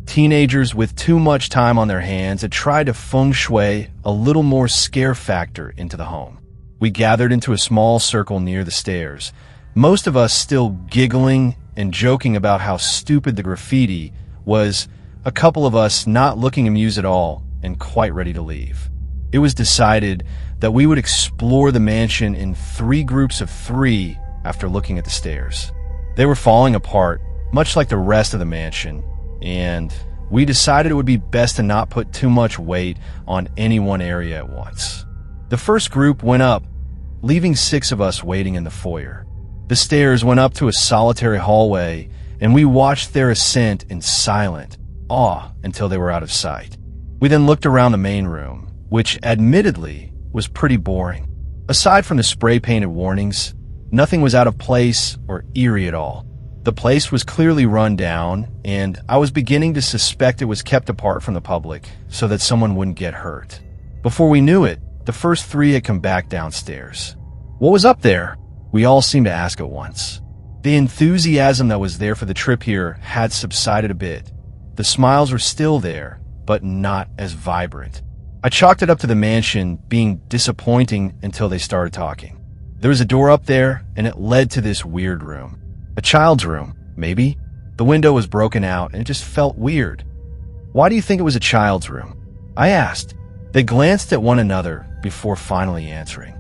Teenagers with too much time on their hands had tried to feng shui a little more scare factor into the home. We gathered into a small circle near the stairs, most of us still giggling and joking about how stupid the graffiti was, a couple of us not looking amused at all and quite ready to leave. It was decided that we would explore the mansion in 3 groups of 3 after looking at the stairs. They were falling apart, much like the rest of the mansion, and we decided it would be best to not put too much weight on any one area at once. The first group went up, leaving 6 of us waiting in the foyer. The stairs went up to a solitary hallway, and we watched their ascent in silent awe until they were out of sight. We then looked around the main room, which admittedly was pretty boring. Aside from the spray-painted warnings, nothing was out of place or eerie at all. The place was clearly run down, and I was beginning to suspect it was kept apart from the public so that someone wouldn't get hurt. Before we knew it, the first 3 had come back downstairs. What was up there? We all seemed to ask at once. The enthusiasm that was there for the trip here had subsided a bit. The smiles were still there, but not as vibrant. I chalked it up to the mansion being disappointing until they started talking. There was a door up there, and it led to this weird room. A child's room, maybe? The window was broken out, and it just felt weird. Why do you think it was a child's room? I asked. They glanced at one another before finally answering.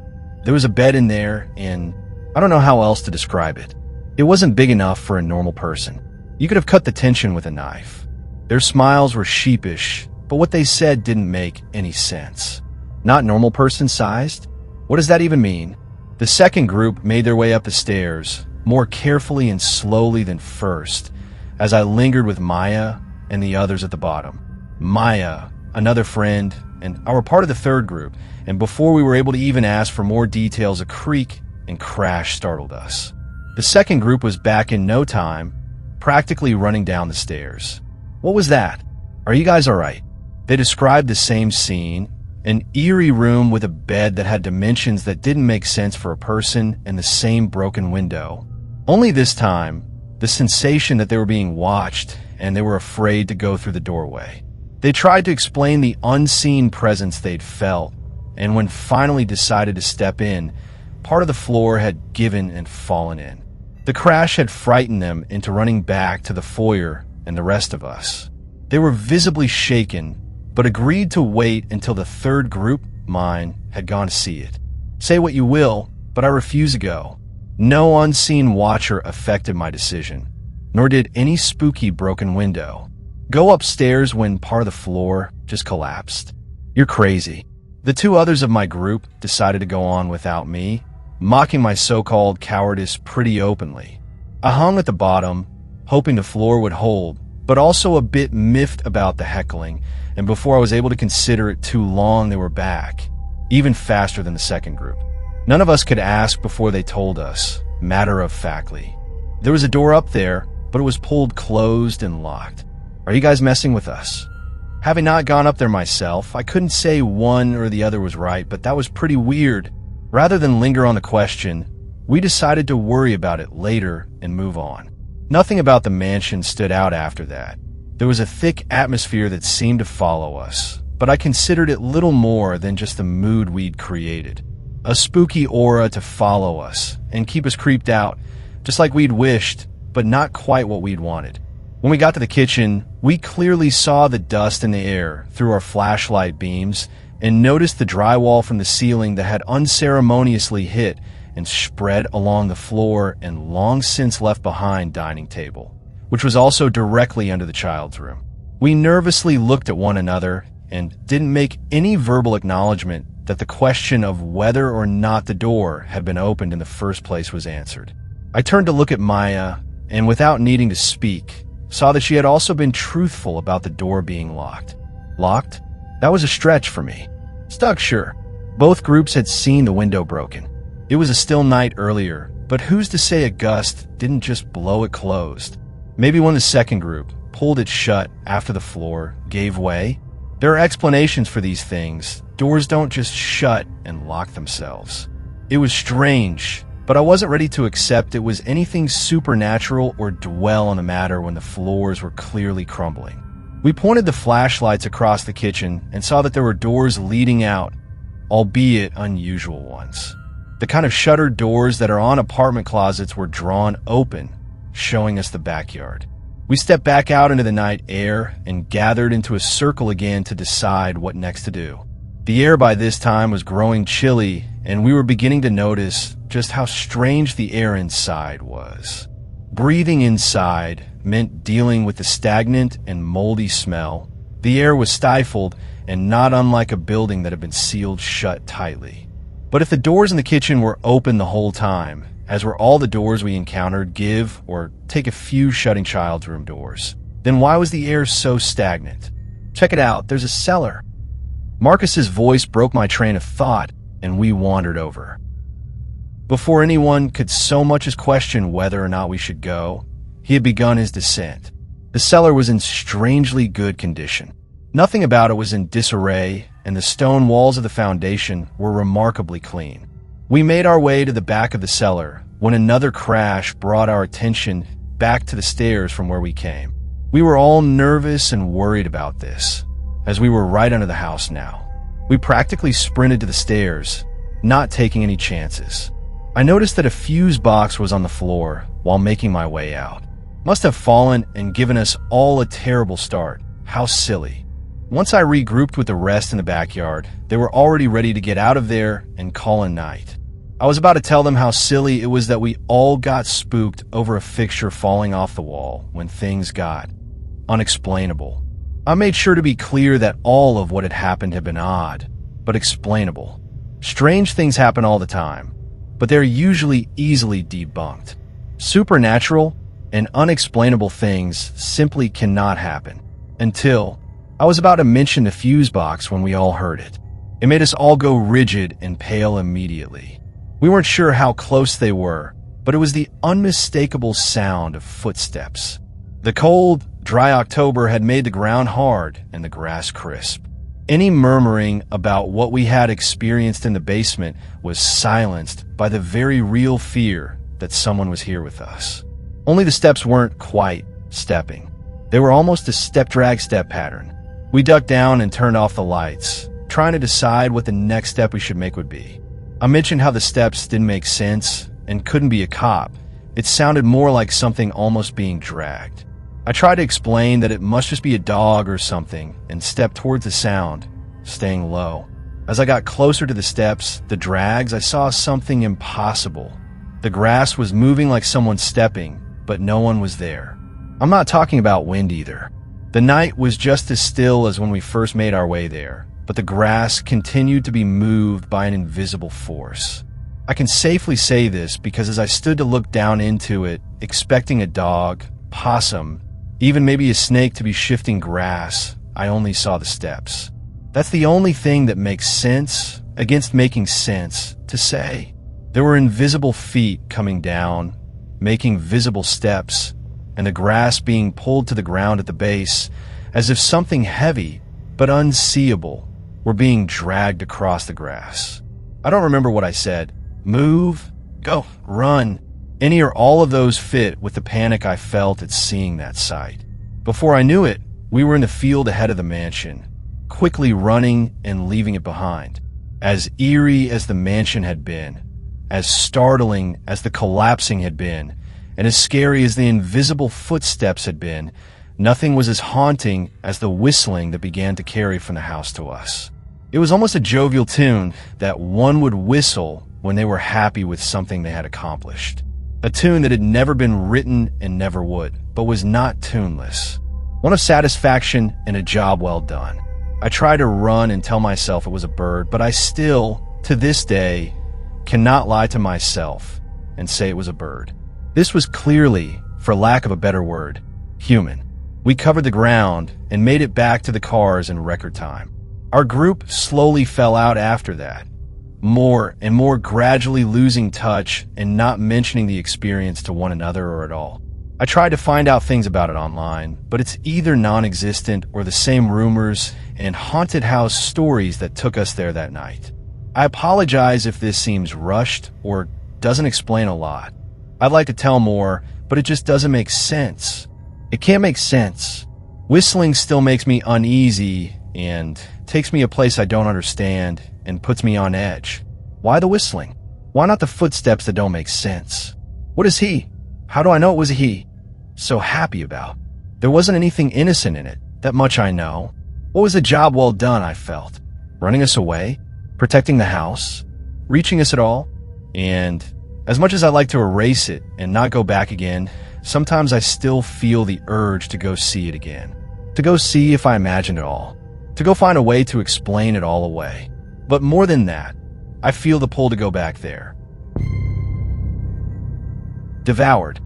There was a bed in there, and I don't know how else to describe it. It wasn't big enough for a normal person. You could have cut the tension with a knife. Their smiles were sheepish, but what they said didn't make any sense. Not normal person sized? What does that even mean? The second group made their way up the stairs, more carefully and slowly than first, as I lingered with Maya and the others at the bottom. Maya, another friend, and our part of the third group, and before we were able to even ask for more details, a creak and crash startled us. The second group was back in no time, practically running down the stairs. What was that? Are you guys all right? They described the same scene, an eerie room with a bed that had dimensions that didn't make sense for a person and the same broken window. Only this time, the sensation that they were being watched and they were afraid to go through the doorway. They tried to explain the unseen presence they'd felt, and when finally decided to step in, part of the floor had given and fallen in. The crash had frightened them into running back to the foyer and the rest of us. They were visibly shaken, but agreed to wait until the third group, mine, had gone to see it. Say what you will, but I refuse to go. No unseen watcher affected my decision, nor did any spooky broken window. Go upstairs when part of the floor just collapsed. You're crazy. The 2 others of my group decided to go on without me, mocking my so-called cowardice pretty openly. I hung at the bottom, hoping the floor would hold, but also a bit miffed about the heckling, and before I was able to consider it too long, they were back. even faster than the second group. None of us could ask before they told us, matter-of-factly. There was a door up there, but it was pulled closed and locked. Are you guys messing with us? Having not gone up there myself, I couldn't say one or the other was right, but that was pretty weird. Rather than linger on the question, we decided to worry about it later and move on. Nothing about the mansion stood out after that. There was a thick atmosphere that seemed to follow us, but I considered it little more than just the mood we'd created. A spooky aura to follow us and keep us creeped out, just like we'd wished, but not quite what we'd wanted. When we got to the kitchen, we clearly saw the dust in the air through our flashlight beams and noticed the drywall from the ceiling that had unceremoniously hit and spread along the floor and long since left behind dining table, which was also directly under the child's room. We nervously looked at one another and didn't make any verbal acknowledgement that the question of whether or not the door had been opened in the first place was answered. I turned to look at Maya, and without needing to speak, saw that she had also been truthful about the door being locked. Locked? That was a stretch for me. Stuck, sure. Both groups had seen the window broken. It was a still night earlier, but who's to say a gust didn't just blow it closed? Maybe when the second group pulled it shut after the floor gave way? There are explanations for these things. Doors don't just shut and lock themselves. It was strange, but I wasn't ready to accept it was anything supernatural or dwell on the matter when the floors were clearly crumbling. We pointed the flashlights across the kitchen and saw that there were doors leading out, albeit unusual ones. The kind of shuttered doors that are on apartment closets were drawn open, showing us the backyard. We stepped back out into the night air and gathered into a circle again to decide what next to do. The air by this time was growing chilly, and we were beginning to notice just how strange the air inside was. Breathing inside meant dealing with the stagnant and moldy smell. The air was stifled and not unlike a building that had been sealed shut tightly. But if the doors in the kitchen were open the whole time, as were all the doors we encountered, give or take a few shutting child's room doors, then why was the air so stagnant? Check it out, there's a cellar. Marcus's voice broke my train of thought, and we wandered over. Before anyone could so much as question whether or not we should go, he had begun his descent. The cellar was in strangely good condition. Nothing about it was in disarray, and the stone walls of the foundation were remarkably clean. We made our way to the back of the cellar when another crash brought our attention back to the stairs from where we came. We were all nervous and worried about this, as we were right under the house now. We practically sprinted to the stairs, not taking any chances. I noticed that a fuse box was on the floor while making my way out. Must have fallen and given us all a terrible start. How silly. Once I regrouped with the rest in the backyard, they were already ready to get out of there and call a night. I was about to tell them how silly it was that we all got spooked over a fixture falling off the wall when things got unexplainable. I made sure to be clear that all of what had happened had been odd, but explainable. Strange things happen all the time, but they're usually easily debunked. Supernatural and unexplainable things simply cannot happen. Until I was about to mention the fuse box when we all heard it. It made us all go rigid and pale immediately. We weren't sure how close they were, but it was the unmistakable sound of footsteps. The cold, dry October had made the ground hard and the grass crisp. Any murmuring about what we had experienced in the basement was silenced by the very real fear that someone was here with us. Only the steps weren't quite stepping. They were almost a step-drag step pattern. We ducked down and turned off the lights, trying to decide what the next step we should make would be. I mentioned how the steps didn't make sense and couldn't be a cop. It sounded more like something almost being dragged. I tried to explain that it must just be a dog or something and stepped towards the sound, staying low. As I got closer to the steps, the drags, I saw something impossible. The grass was moving like someone stepping, but no one was there. I'm not talking about wind either. The night was just as still as when we first made our way there, but the grass continued to be moved by an invisible force. I can safely say this because as I stood to look down into it, expecting a dog, possum, even maybe a snake to be shifting grass, I only saw the steps. That's the only thing that makes sense against making sense to say. There were invisible feet coming down, making visible steps, and the grass being pulled to the ground at the base, as if something heavy but unseeable were being dragged across the grass. I don't remember what I said. Move, go, run. Any or all of those fit with the panic I felt at seeing that sight. Before I knew it, we were in the field ahead of the mansion, quickly running and leaving it behind. As eerie as the mansion had been, as startling as the collapsing had been, and as scary as the invisible footsteps had been, nothing was as haunting as the whistling that began to carry from the house to us. It was almost a jovial tune that one would whistle when they were happy with something they had accomplished. A tune that had never been written and never would, but was not tuneless. One of satisfaction and a job well done. I tried to run and tell myself it was a bird, but I still, to this day, cannot lie to myself and say it was a bird. This was clearly, for lack of a better word, human. We covered the ground and made it back to the cars in record time. Our group slowly fell out after that, more and more gradually losing touch and not mentioning the experience to one another or at all. I tried to find out things about it online, but it's either non-existent or the same rumors and haunted house stories that took us there that night. I apologize if this seems rushed or doesn't explain a lot. I'd like to tell more, but it just doesn't make sense. It can't make sense. Whistling still makes me uneasy and takes me a place I don't understand and puts me on edge. Why the whistling? Why not the footsteps that don't make sense? What is he? How do I know it was a he? So happy about? There wasn't anything innocent in it, that much I know. What was the job well done, I felt? Running us away? Protecting the house? Reaching us at all? And as much as I like to erase it and not go back again, sometimes I still feel the urge to go see it again. To go see if I imagined it all. To go find a way to explain it all away. But more than that, I feel the pull to go back there. Devoured.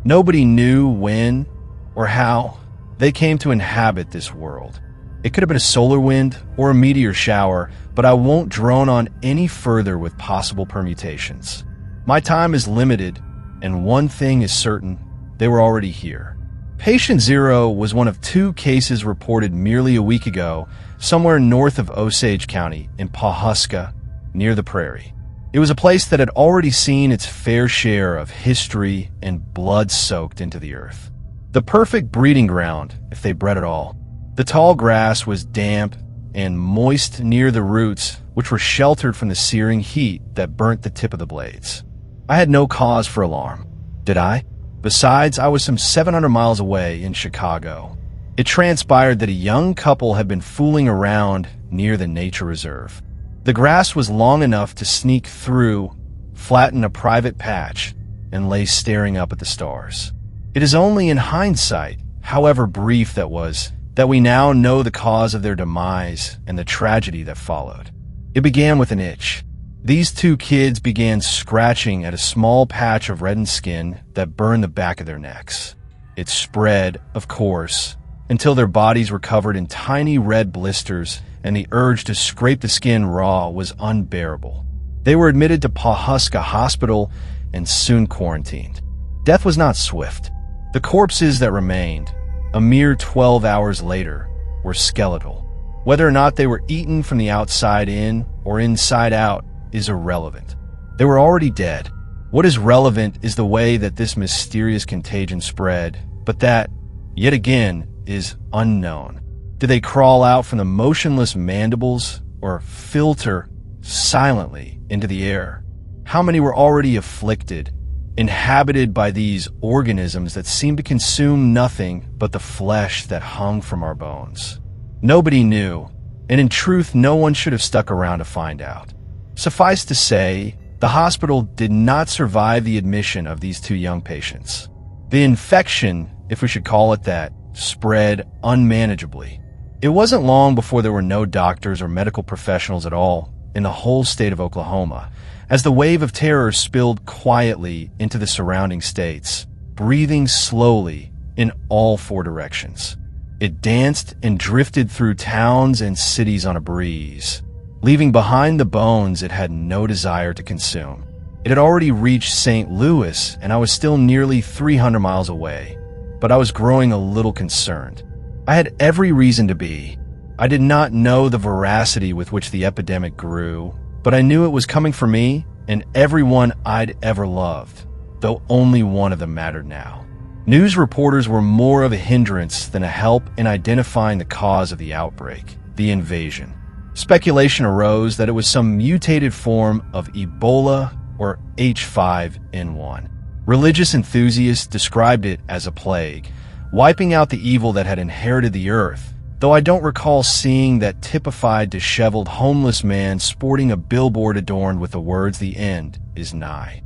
Nobody knew when or how they came to inhabit this world. It could have been a solar wind or a meteor shower, but I won't drone on any further with possible permutations. My time is limited, and one thing is certain, they were already here. Patient Zero was one of 2 cases reported merely a week ago, somewhere north of Osage County in Pawhuska, near the prairie. It was a place that had already seen its fair share of history and blood soaked into the earth. The perfect breeding ground, if they bred at all. The tall grass was damp and moist near the roots, which were sheltered from the searing heat that burnt the tip of the blades. I had no cause for alarm. Did I? Besides, I was some 700 miles away in Chicago. It transpired that a young couple had been fooling around near the nature reserve. The grass was long enough to sneak through, flatten a private patch, and lay staring up at the stars. It is only in hindsight, however brief that was, that we now know the cause of their demise and the tragedy that followed. It began with an itch. These 2 kids began scratching at a small patch of reddened skin that burned the back of their necks. It spread, of course, until their bodies were covered in tiny red blisters, and the urge to scrape the skin raw was unbearable. They were admitted to Pawhuska Hospital and soon quarantined. Death was not swift. The corpses that remained, a mere 12 hours later, were skeletal. Whether or not they were eaten from the outside in or inside out is irrelevant. They were already dead. What is relevant is the way that this mysterious contagion spread, but that, yet again, is unknown. Did they crawl out from the motionless mandibles or filter silently into the air? How many were already afflicted, inhabited by these organisms that seemed to consume nothing but the flesh that hung from our bones? Nobody knew, and in truth, no one should have stuck around to find out. Suffice to say, the hospital did not survive the admission of these 2 young patients. The infection, if we should call it that, spread unmanageably. It wasn't long before there were no doctors or medical professionals at all in the whole state of Oklahoma, as the wave of terror spilled quietly into the surrounding states, breathing slowly in all 4 directions. It danced and drifted through towns and cities on a breeze, Leaving behind the bones it had no desire to consume. It had already reached St. Louis, and I was still nearly 300 miles away, but I was growing a little concerned. I had every reason to be. I did not know the veracity with which the epidemic grew, but I knew it was coming for me and everyone I'd ever loved, though only one of them mattered now. News reporters were more of a hindrance than a help in identifying the cause of the outbreak, the invasion. Speculation arose that it was some mutated form of Ebola or H5N1. Religious enthusiasts described it as a plague, wiping out the evil that had inherited the earth, though I don't recall seeing that typified disheveled homeless man sporting a billboard adorned with the words "The end is nigh."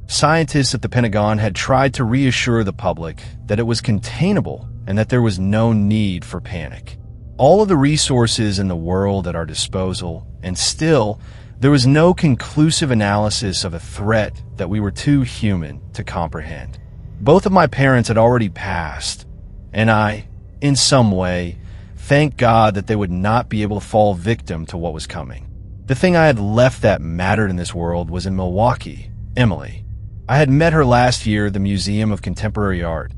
Scientists at the Pentagon had tried to reassure the public that it was containable and that there was no need for panic. All of the resources in the world at our disposal, and still, there was no conclusive analysis of a threat that we were too human to comprehend. Both of my parents had already passed, and I, in some way, thanked God that they would not be able to fall victim to what was coming. The thing I had left that mattered in this world was in Milwaukee, Emily. I had met her last year at the Museum of Contemporary Art.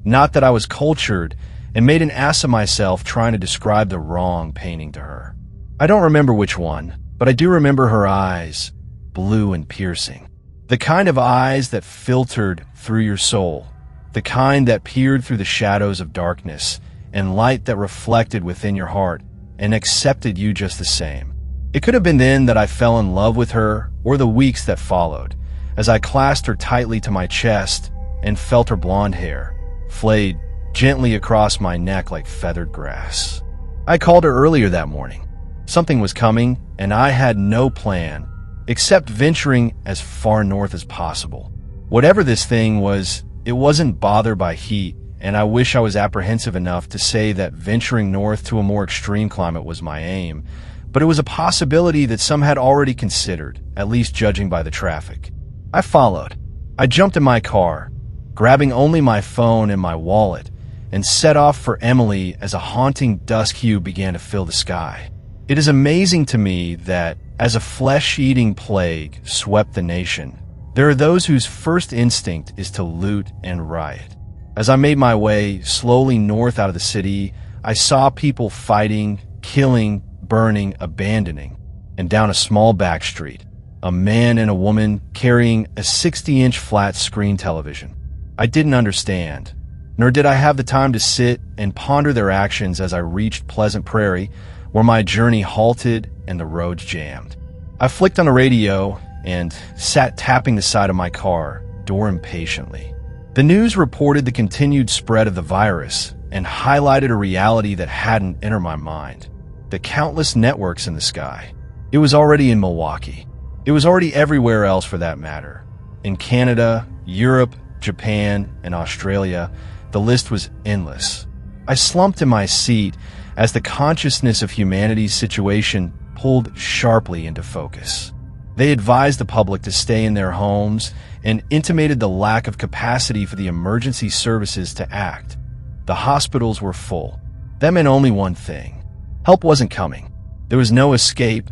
Not that I was cultured, and made an ass of myself trying to describe the wrong painting to her. I don't remember which one, but I do remember her eyes, blue and piercing. The kind of eyes that filtered through your soul, the kind that peered through the shadows of darkness and light that reflected within your heart and accepted you just the same. It could have been then that I fell in love with her, or the weeks that followed, as I clasped her tightly to my chest and felt her blonde hair, flayed gently across my neck like feathered grass. I called her earlier that morning. Something was coming, and I had no plan, except venturing as far north as possible. Whatever this thing was, it wasn't bothered by heat, and I wish I was apprehensive enough to say that venturing north to a more extreme climate was my aim, but it was a possibility that some had already considered, at least judging by the traffic. I followed. I jumped in my car, grabbing only my phone and my wallet, and set off for Emily as a haunting dusk hue began to fill the sky. It is amazing to me that, as a flesh-eating plague swept the nation, there are those whose first instinct is to loot and riot. As I made my way slowly north out of the city, I saw people fighting, killing, burning, abandoning, and down a small back street, a man and a woman carrying a 60-inch flat screen television. I didn't understand, nor did I have the time to sit and ponder their actions as I reached Pleasant Prairie, where my journey halted and the roads jammed. I flicked on the radio and sat tapping the side of my car door impatiently. The news reported the continued spread of the virus and highlighted a reality that hadn't entered my mind: the countless networks in the sky. It was already in Milwaukee. It was already everywhere else for that matter. In Canada, Europe, Japan, and Australia, the list was endless. I slumped in my seat as the consciousness of humanity's situation pulled sharply into focus. They advised the public to stay in their homes and intimated the lack of capacity for the emergency services to act. The hospitals were full. That meant only one thing: help wasn't coming. There was no escape,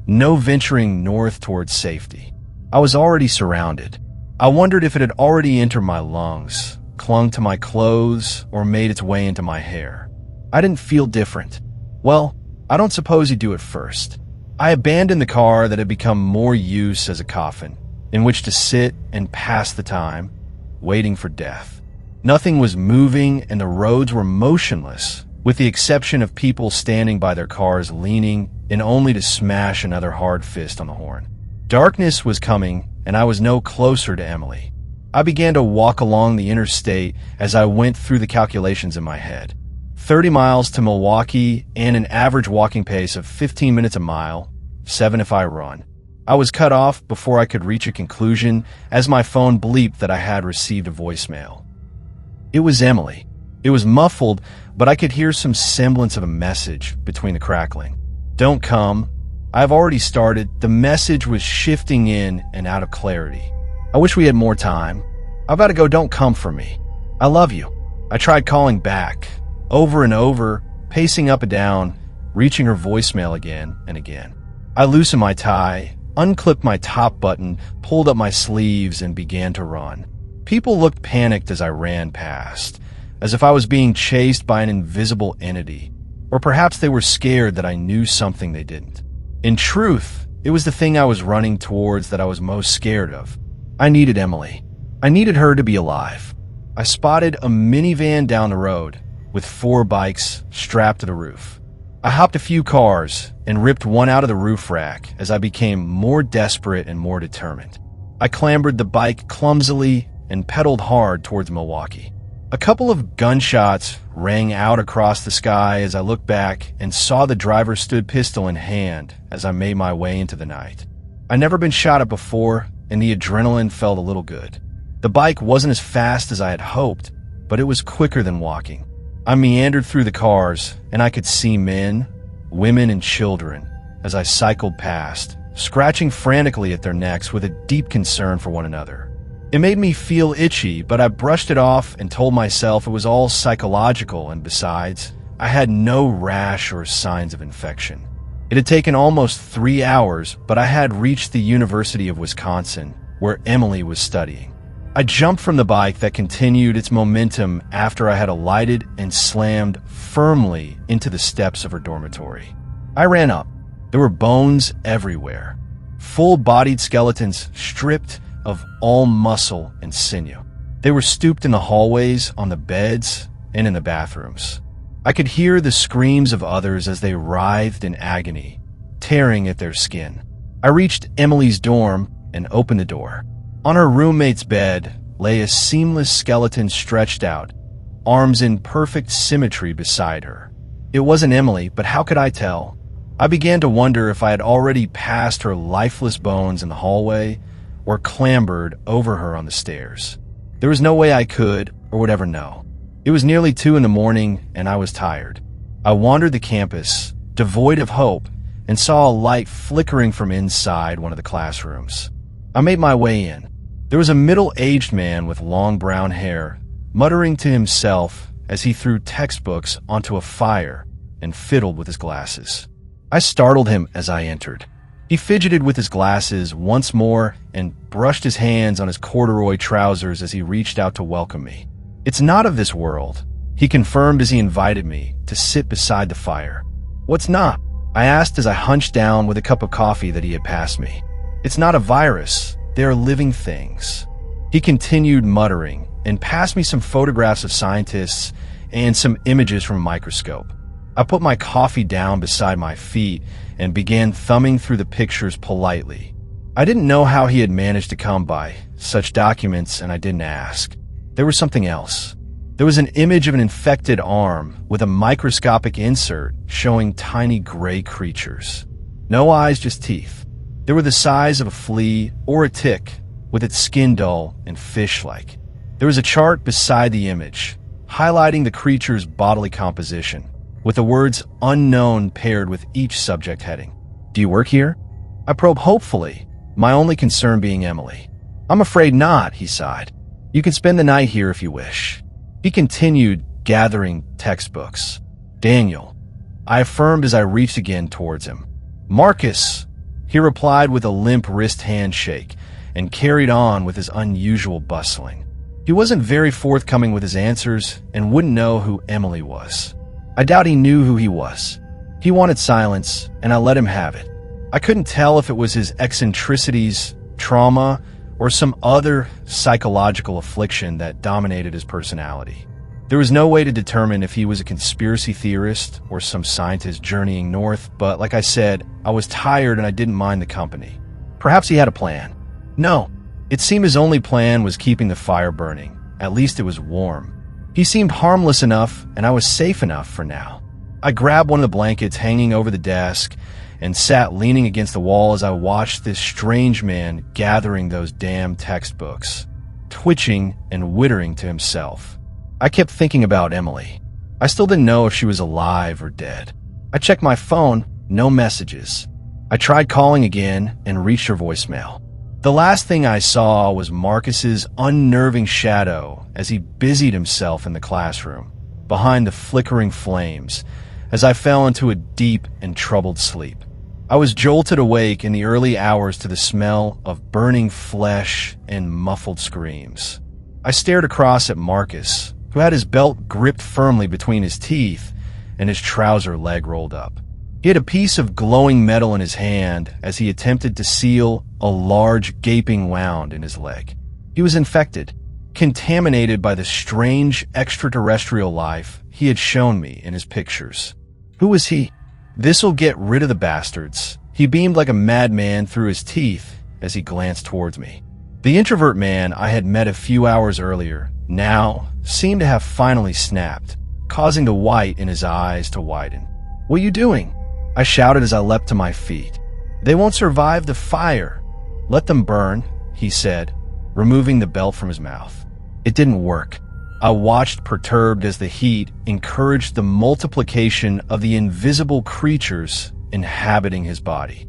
no venturing north towards safety. I was already surrounded. I wondered if it had already entered my lungs, clung to my clothes, or made its way into my hair. I didn't feel different. Well, I don't suppose you do at first. I abandoned the car that had become more use as a coffin, in which to sit and pass the time, waiting for death. Nothing was moving and the roads were motionless, with the exception of people standing by their cars leaning in only to smash another hard fist on the horn. Darkness was coming, and I was no closer to Emily. I began to walk along the interstate as I went through the calculations in my head. 30 miles to Milwaukee and an average walking pace of 15 minutes a mile, 7 if I run. I was cut off before I could reach a conclusion as my phone bleeped that I had received a voicemail. It was Emily. It was muffled, but I could hear some semblance of a message between the crackling. Don't come. I've already started. The message was shifting in and out of clarity. I wish we had more time. I've got to go. Don't come for me. I love you. I tried calling back, over and over, pacing up and down, reaching her voicemail again and again. I loosened my tie, unclipped my top button, pulled up my sleeves, and began to run. People looked panicked as I ran past, as if I was being chased by an invisible entity, or perhaps they were scared that I knew something they didn't. In truth, it was the thing I was running towards that I was most scared of. I needed Emily. I needed her to be alive. I spotted a minivan down the road with 4 bikes strapped to the roof. I hopped a few cars and ripped one out of the roof rack as I became more desperate and more determined. I clambered the bike clumsily and pedaled hard towards Milwaukee. A couple of gunshots rang out across the sky as I looked back and saw the driver stood pistol in hand as I made my way into the night. I'd never been shot at before, and the adrenaline felt a little good. The bike wasn't as fast as I had hoped, but it was quicker than walking. I meandered through the cars, and I could see men, women, and children as I cycled past, scratching frantically at their necks with a deep concern for one another. It made me feel itchy, but I brushed it off and told myself it was all psychological, and besides, I had no rash or signs of infection. It had taken almost 3 hours, but I had reached the University of Wisconsin, where Emily was studying. I jumped from the bike that continued its momentum after I had alighted and slammed firmly into the steps of her dormitory. I ran up. There were bones everywhere. Full-bodied skeletons stripped of all muscle and sinew. They were stooped in the hallways, on the beds, and in the bathrooms. I could hear the screams of others as they writhed in agony, tearing at their skin. I reached Emily's dorm and opened the door. On her roommate's bed lay a seamless skeleton stretched out, arms in perfect symmetry beside her. It wasn't Emily, but how could I tell? I began to wonder if I had already passed her lifeless bones in the hallway or clambered over her on the stairs. There was no way I could or would ever know. It was nearly 2 a.m, and I was tired. I wandered the campus, devoid of hope, and saw a light flickering from inside one of the classrooms. I made my way in. There was a middle-aged man with long brown hair, muttering to himself as he threw textbooks onto a fire and fiddled with his glasses. I startled him as I entered. He fidgeted with his glasses once more and brushed his hands on his corduroy trousers as he reached out to welcome me. "It's not of this world," he confirmed as he invited me to sit beside the fire. "What's not?" I asked as I hunched down with a cup of coffee that he had passed me. "It's not a virus. They are living things." He continued muttering and passed me some photographs of scientists and some images from a microscope. I put my coffee down beside my feet and began thumbing through the pictures politely. I didn't know how he had managed to come by such documents, and I didn't ask. There was something else. There was an image of an infected arm with a microscopic insert showing tiny gray creatures. No eyes, just teeth. They were the size of a flea or a tick, with its skin dull and fish-like. There was a chart beside the image, highlighting the creature's bodily composition, with the words unknown paired with each subject heading. "Do you work here?" I probed hopefully, my only concern being Emily. "I'm afraid not," he sighed. "You can spend the night here if you wish." He continued gathering textbooks. "Daniel," I affirmed as I reached again towards him. "Marcus," he replied with a limp wrist handshake and carried on with his unusual bustling. He wasn't very forthcoming with his answers and wouldn't know who Emily was. I doubt he knew who he was. He wanted silence, and I let him have it. I couldn't tell if it was his eccentricities, trauma, or some other psychological affliction that dominated his personality. There was no way to determine if he was a conspiracy theorist or some scientist journeying north, but like I said, I was tired and I didn't mind the company. Perhaps he had a plan. No, it seemed his only plan was keeping the fire burning. At least it was warm. He seemed harmless enough, and I was safe enough for now. I grabbed one of the blankets hanging over the desk and sat leaning against the wall as I watched this strange man gathering those damn textbooks, twitching and wittering to himself. I kept thinking about Emily. I still didn't know if she was alive or dead. I checked my phone, no messages. I tried calling again and reached her voicemail. The last thing I saw was Marcus's unnerving shadow as he busied himself in the classroom, behind the flickering flames, as I fell into a deep and troubled sleep. I was jolted awake in the early hours to the smell of burning flesh and muffled screams. I stared across at Marcus, who had his belt gripped firmly between his teeth and his trouser leg rolled up. He had a piece of glowing metal in his hand as he attempted to seal a large gaping wound in his leg. He was infected, contaminated by the strange extraterrestrial life he had shown me in his pictures. Who was he? This'll get rid of the bastards. He beamed like a madman through his teeth as he glanced towards me. The introvert man I had met a few hours earlier now seemed to have finally snapped, causing the white in his eyes to widen. "What are you doing?" I shouted as I leapt to my feet. "They won't survive the fire. Let them burn," he said, removing the belt from his mouth. It didn't work. I watched perturbed as the heat encouraged the multiplication of the invisible creatures inhabiting his body.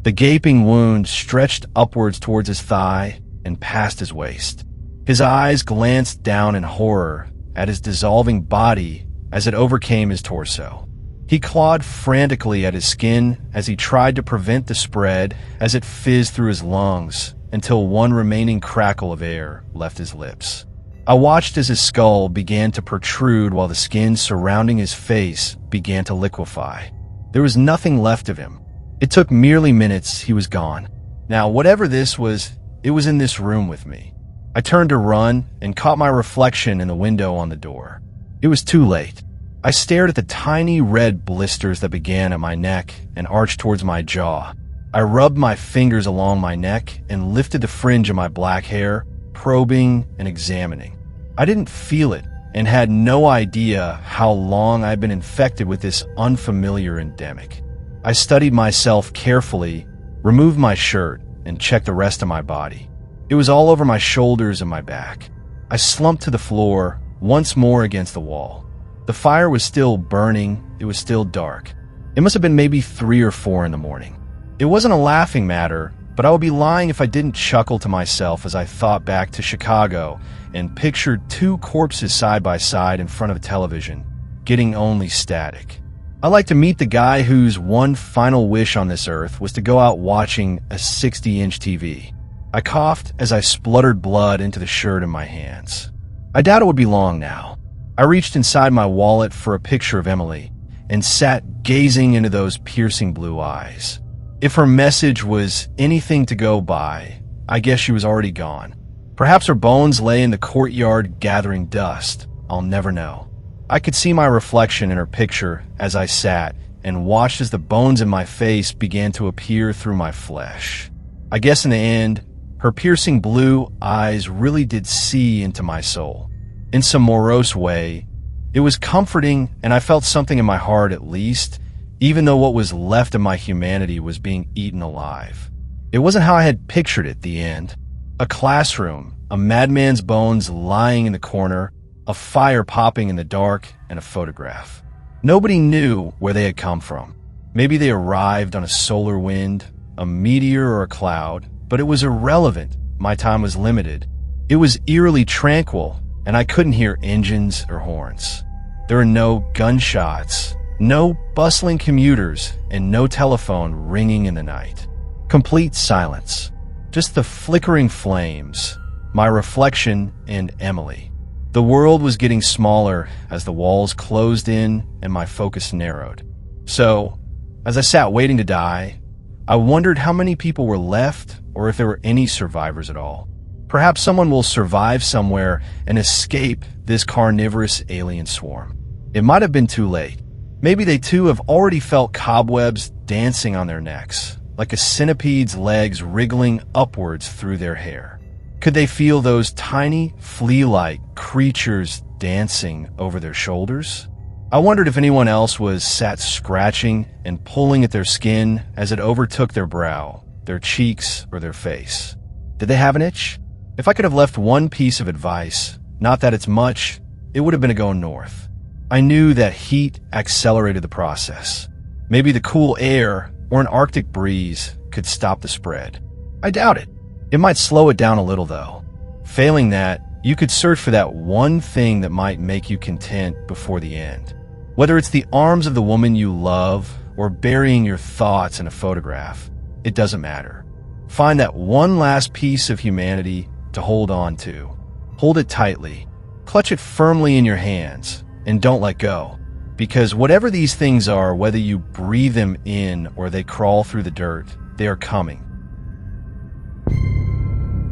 The gaping wound stretched upwards towards his thigh and past his waist. His eyes glanced down in horror at his dissolving body as it overcame his torso. He clawed frantically at his skin as he tried to prevent the spread as it fizzed through his lungs until one remaining crackle of air left his lips. I watched as his skull began to protrude while the skin surrounding his face began to liquefy. There was nothing left of him. It took merely minutes, he was gone. Now, whatever this was, it was in this room with me. I turned to run and caught my reflection in the window on the door. It was too late. I stared at the tiny red blisters that began at my neck and arched towards my jaw. I rubbed my fingers along my neck and lifted the fringe of my black hair, probing and examining. I didn't feel it and had no idea how long I'd been infected with this unfamiliar endemic. I studied myself carefully, removed my shirt, and checked the rest of my body. It was all over my shoulders and my back. I slumped to the floor, once more against the wall. The fire was still burning, it was still dark. It must have been maybe 3 or 4 in the morning. It wasn't a laughing matter, but I would be lying if I didn't chuckle to myself as I thought back to Chicago and pictured 2 corpses side by side in front of a television, getting only static. I like to meet the guy whose one final wish on this earth was to go out watching a 60-inch TV. I coughed as I spluttered blood into the shirt in my hands. I doubt it would be long now. I reached inside my wallet for a picture of Emily and sat gazing into those piercing blue eyes. If her message was anything to go by, I guess she was already gone. Perhaps her bones lay in the courtyard gathering dust. I'll never know. I could see my reflection in her picture as I sat and watched as the bones in my face began to appear through my flesh. I guess in the end, her piercing blue eyes really did see into my soul. In some morose way, it was comforting and I felt something in my heart at least, even though what was left of my humanity was being eaten alive. It wasn't how I had pictured it, the end. A classroom, a madman's bones lying in the corner, a fire popping in the dark, and a photograph. Nobody knew where they had come from. Maybe they arrived on a solar wind, a meteor, or a cloud, but it was irrelevant. My time was limited. It was eerily tranquil, and I couldn't hear engines or horns. There were no gunshots, no bustling commuters, and no telephone ringing in the night. Complete silence. Just the flickering flames, my reflection, and Emily. The world was getting smaller as the walls closed in and my focus narrowed. So, as I sat waiting to die, I wondered how many people were left or if there were any survivors at all. Perhaps someone will survive somewhere and escape this carnivorous alien swarm. It might have been too late. Maybe they too have already felt cobwebs dancing on their necks, like a centipede's legs wriggling upwards through their hair. Could they feel those tiny, flea-like creatures dancing over their shoulders? I wondered if anyone else was sat scratching and pulling at their skin as it overtook their brow, their cheeks, or their face. Did they have an itch? If I could have left one piece of advice, not that it's much, it would have been to go north. I knew that heat accelerated the process. Maybe the cool air or an Arctic breeze could stop the spread. I doubt it. It might slow it down a little, though. Failing that, you could search for that one thing that might make you content before the end. Whether it's the arms of the woman you love, or burying your thoughts in a photograph. It doesn't matter. Find that one last piece of humanity to hold on to. Hold it tightly. Clutch it firmly in your hands, and don't let go. Because whatever these things are, whether you breathe them in or they crawl through the dirt, they are coming.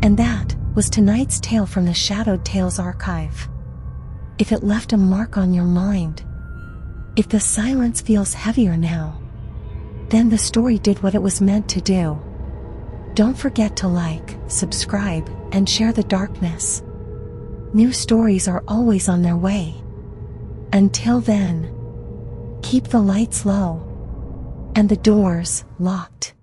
And that was tonight's tale from the Shadowed Tales archive. If it left a mark on your mind, if the silence feels heavier now, then the story did what it was meant to do. Don't forget to like, subscribe, and share the darkness. New stories are always on their way. Until then, keep the lights low and the doors locked.